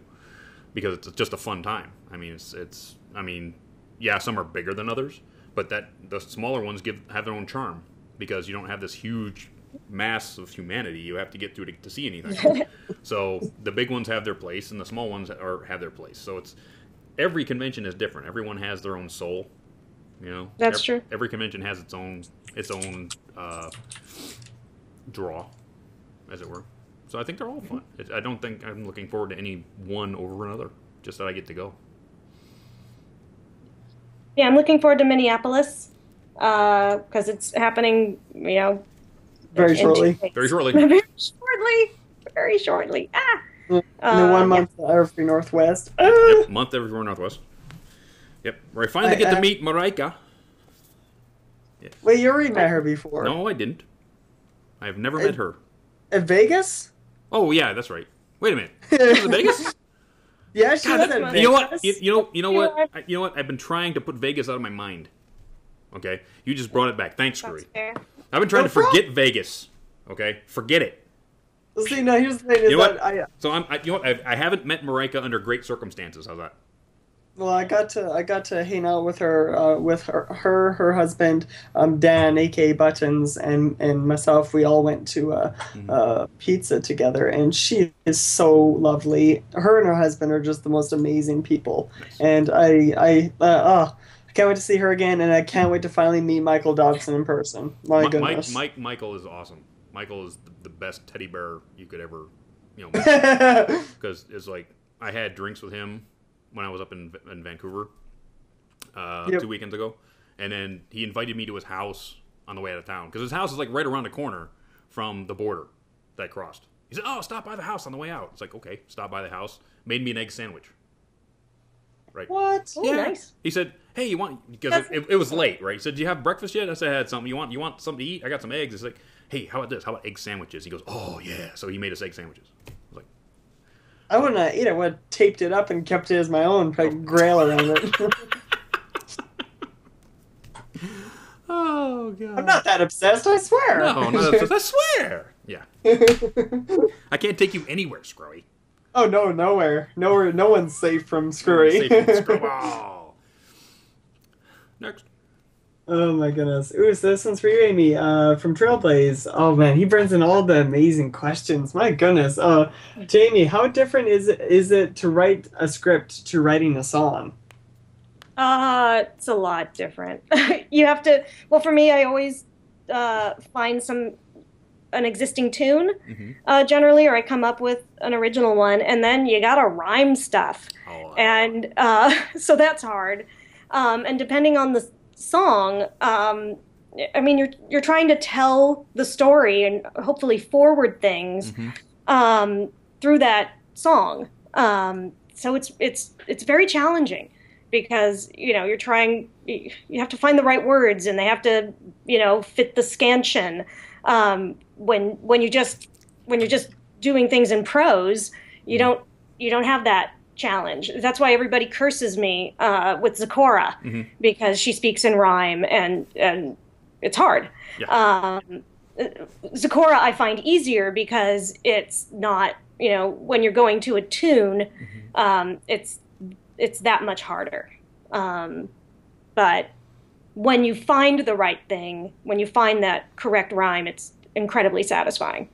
because it's just a fun time. I mean, yeah, some are bigger than others, but the smaller ones have their own charm because you don't have this huge mass of humanity you have to get through to see anything. So the big ones have their place and the small ones have their place. So every convention is different. Everyone has their own soul. That's true. Every convention has its own draw, as it were. So I think they're all fun. I don't think I'm looking forward to any one over another. Just that I get to go. Yeah, I'm looking forward to Minneapolis because it's happening, Very shortly. Very shortly. Very shortly. In the 1 month Everfree Northwest. Yep, month everywhere Northwest. Yep, where I finally get to meet MarineACU. Yes. Wait, you already met her before. No, I didn't. I have never met her. At Vegas? Oh, yeah, that's right. Wait a minute. She was in Vegas? Yeah, she was in Vegas. You know what? You know what? You know what? I've been trying to put Vegas out of my mind. Okay? You just brought it back. Thanks, Screwy. I've been trying to forget Vegas. Okay? Forget it. Well, see, now here's the thing. Is You know that what? So you know what? I haven't met Marika under great circumstances. How's that? Well, I got to hang out with her husband, Dan, aka Buttons, and myself. We all went to pizza together, and she is so lovely. Her and her husband are just the most amazing people, and I can't wait to see her again, and I can't wait to finally meet Michael Dobson in person. My goodness, Michael is awesome. Michael is the best teddy bear you could ever, because it's like I had drinks with him when I was up in Vancouver 2 weekends ago, and then he invited me to his house on the way out of town because his house is like right around the corner from the border that I crossed. He said, "Oh, stop by the house on the way out." It's like, okay, stop by the house. Made me an egg sandwich. Right? What? Oh, nice. He said, "Hey, you want?" Because it was late, right? He said, "Do you have breakfast yet?" I said, "I had something. You want something to eat? I got some eggs." It's like, "Hey, how about this? How about egg sandwiches?" He goes, "Oh yeah." So he made us egg sandwiches. I was like, I wouldn't eat it. I would have taped it up and kept it as my own, like grail around it. "Oh god." I'm not that obsessed, I swear. No, not obsessed. I swear. Yeah. I can't take you anywhere, Screwy. Oh no, nowhere. No one's safe from Screwy. Safe from Screwball. Next. Oh my goodness. Ooh, so this one's for you, Amy, from Trailblaze. Oh man, he brings in all the amazing questions. My goodness. Jamie, how different is it to write a script to writing a song? It's a lot different. You have to, well, for me, I always find an existing tune, generally, or I come up with an original one, and then you gotta rhyme stuff. Oh, and so that's hard. And depending on the song, I mean, you're trying to tell the story and hopefully forward things through that song. So it's very challenging because you have to find the right words and they have to fit the scansion. When you're just doing things in prose, you don't have that challenge. That's why everybody curses me with Zecora because she speaks in rhyme and it's hard. Yeah. Zecora I find easier because it's not when you're going to a tune, it's that much harder. But when you find the right thing, when you find that correct rhyme, it's incredibly satisfying.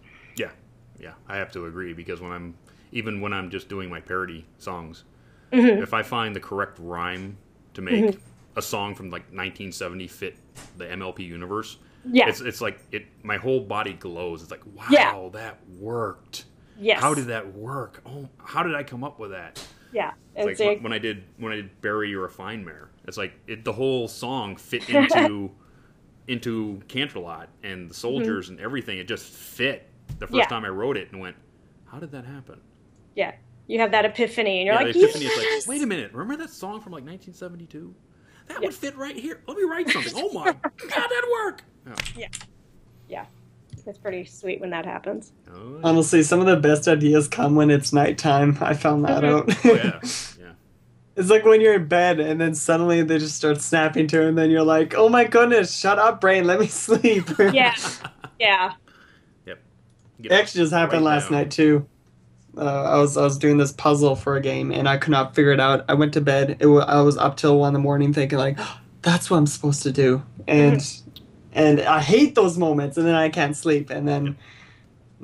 Yeah, I have to agree because when I'm just doing my parody songs, if I find the correct rhyme to make a song from like 1970 fit the MLP universe, it's like my whole body glows. It's like, wow, that worked. Yes. How did that work? Oh, how did I come up with that? Yeah. It's like when I did Barry You're a Fine Mare. It's like the whole song fit into Canterlot and the soldiers and everything. It just fit the first time I wrote it and went, how did that happen? Yeah. You have that epiphany and you're like, the epiphany is like, wait a minute, remember that song from like 1972? That would fit right here. Let me write something. Oh my God, that'd work. Oh. Yeah. It's pretty sweet when that happens. Oh, yeah. Honestly, some of the best ideas come when it's nighttime. I found that out. Oh, yeah. It's like when you're in bed and then suddenly they just start snapping to it and then you're like, oh my goodness, shut up, brain, let me sleep. Yeah. Yep. It actually just happened last night too. I was doing this puzzle for a game and I could not figure it out. I went to bed. I was up till 1 a.m. thinking like, oh, that's what I'm supposed to do. And I hate those moments and then I can't sleep and then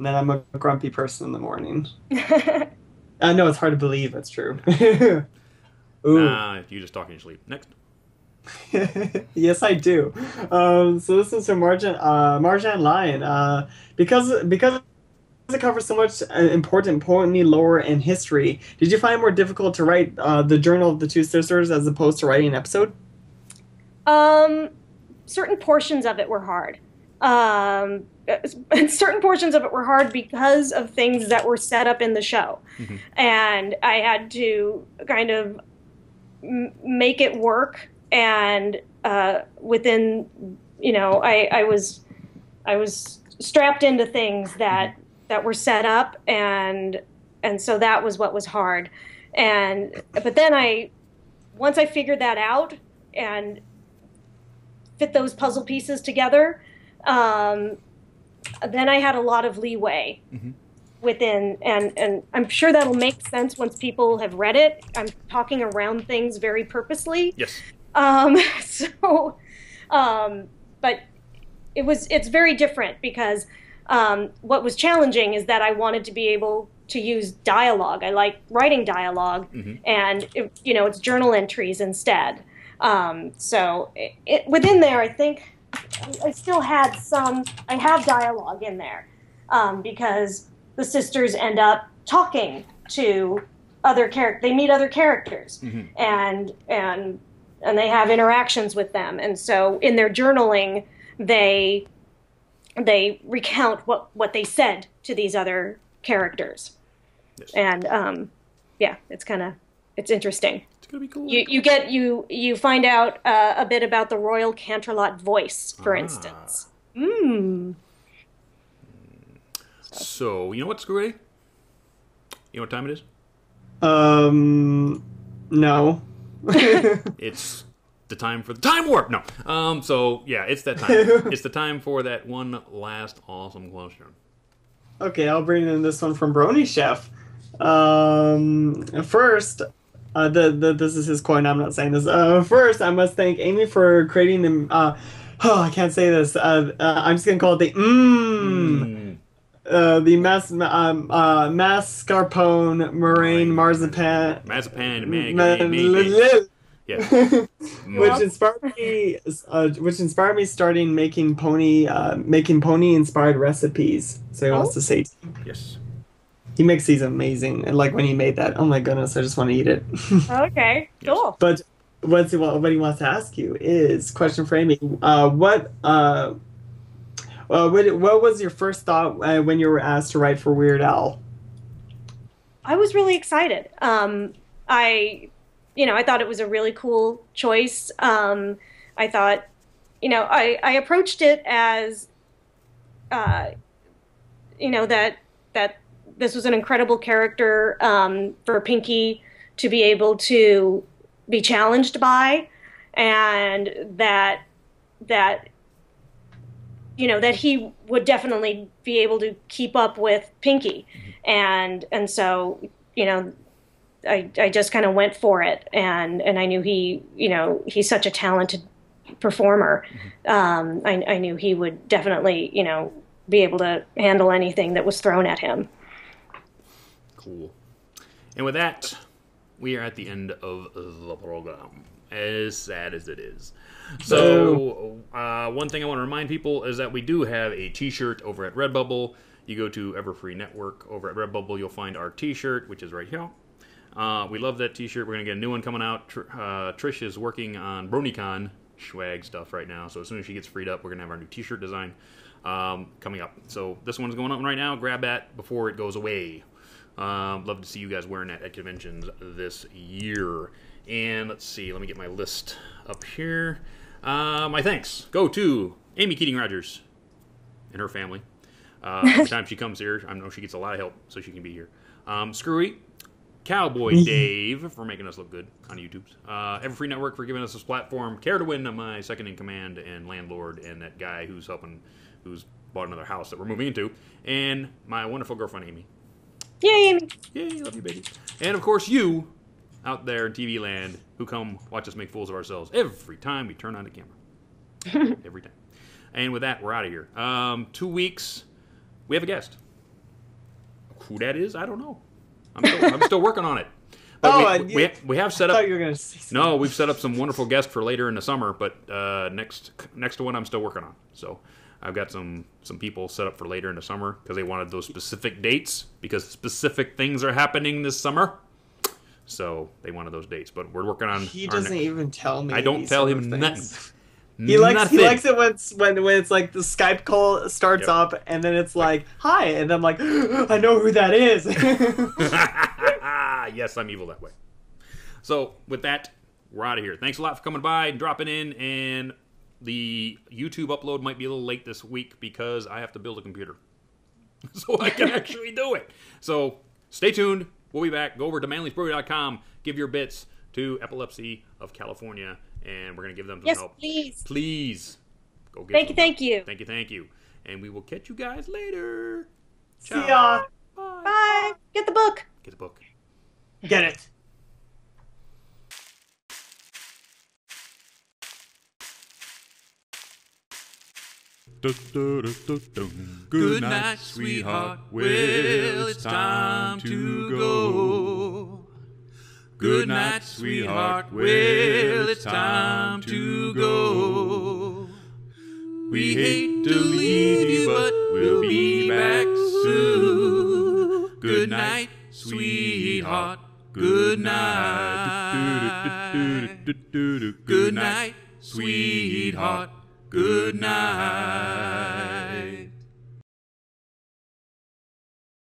I'm a grumpy person in the morning. I know it's hard to believe it's true. Ooh. Nah, you just talk in your sleep. Next. Yes, I do. So this is from Marjan Lion. Because it covers so much important Pony lore and history, did you find it more difficult to write the Journal of the Two Sisters as opposed to writing an episode? Certain portions of it were hard. And certain portions of it were hard because of things that were set up in the show. And I had to kind of make it work and within I was strapped into things that were set up and so that was what was hard. But then once I figured that out and fit those puzzle pieces together, then I had a lot of leeway within, and I'm sure that'll make sense once people have read it. I'm talking around things very purposely. Yes. But it's very different because what was challenging is that I wanted to be able to use dialogue. I like writing dialogue, and it's journal entries instead. So within there, I think I still had I have dialogue in there because the sisters end up talking to other characters. They meet other characters, and they have interactions with them. And so in their journaling, they recount what they said to these other characters. Yes. And it's interesting. It's gonna be cool. You find out a bit about the Royal Canterlot voice, for instance. So you know what, Screwy? You know what time it is? No. It's the time for the time warp. No. So yeah, it's that time. It's the time for that one last awesome question. Okay, I'll bring in this one from Brony Chef. First, this is his coin. I'm not saying this. First, I must thank Amy for creating the. I can't say this. I'm just gonna call it the mascarpone meringue marzipan. Yeah. which inspired me starting making pony inspired recipes. So he wants to say, yes, he makes these amazing. And like when he made that, oh my goodness, I just want to eat it. Okay, cool. But what he wants to ask you is question for Amy. What was your first thought when you were asked to write for Weird Al? I was really excited. I thought it was a really cool choice. I thought, I approached it as, that this was an incredible character for Pinkie to be able to be challenged by, and that he would definitely be able to keep up with Pinkie, and so I just kind of went for it, and I knew he's such a talented performer. I knew he would definitely be able to handle anything that was thrown at him. Cool. And with that, we are at the end of the program, as sad as it is. So, one thing I want to remind people is that we do have a t-shirt over at Redbubble. You go to Everfree Network over at Redbubble, you'll find our t-shirt, which is right here. We love that t-shirt. We're going to get a new one coming out. Trish is working on BronyCon swag stuff right now, so as soon as she gets freed up, we're going to have our new t-shirt design coming up. So this one's going up right now. Grab that before it goes away. Love to see you guys wearing that at conventions this year. And let's see, let me get my list up here. My thanks go to Amy Keating Rogers and her family. Every time she comes here, I know she gets a lot of help, so she can be here. Screwy, Cowboy Dave for making us look good on YouTube. Everfree Network for giving us this platform. Care to Win, my second in command and landlord, and that guy who's bought another house that we're moving into, and my wonderful girlfriend Amy. Yay, Amy! Yay, love you, baby. And of course you out there in TV land who come watch us make fools of ourselves every time we turn on the camera. Every time. And with that, we're out of here. 2 weeks, we have a guest. Who that is, I don't know. I'm still working on it. But we have set up. I thought you were going to say something. No, we've set up some wonderful guests for later in the summer, but next one I'm still working on. So I've got some people set up for later in the summer because they wanted those specific dates because specific things are happening this summer. So they wanted those dates, but we're working on. He doesn't even tell me. I don't tell him nothing. He likes it when it's like the Skype call starts up and then it's like, hi, and I'm like, I know who that is. Yes, I'm evil that way. So with that, we're out of here. Thanks a lot for coming by and dropping in, and the YouTube upload might be a little late this week because I have to build a computer so I can actually do it. So Stay tuned. We'll be back. Go over to manlysbrewery.com. Give your bits to Epilepsy of California, and we're going to give them some help. Yes, please. Please. Go give Thank you. Thank you. And we will catch you guys later. See ya. Bye. Bye. Get the book. Get the book. Get it. Good night, sweetheart. Well, it's time to go. Good night, sweetheart. Well, it's time to go. We hate to leave you, but we'll be back soon. Good night, sweetheart. Good night. Good night, sweetheart. Good night.